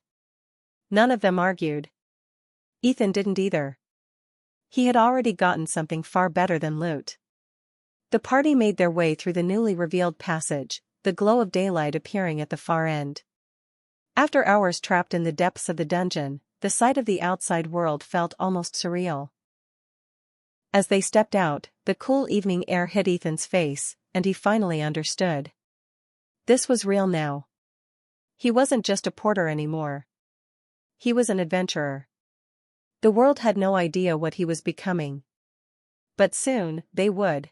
None of them argued. Ethan didn't either. He had already gotten something far better than loot. The party made their way through the newly revealed passage, the glow of daylight appearing at the far end. After hours trapped in the depths of the dungeon, the sight of the outside world felt almost surreal. As they stepped out, the cool evening air hit Ethan's face, and he finally understood. This was real now. He wasn't just a porter anymore. He was an adventurer. The world had no idea what he was becoming. But soon, they would.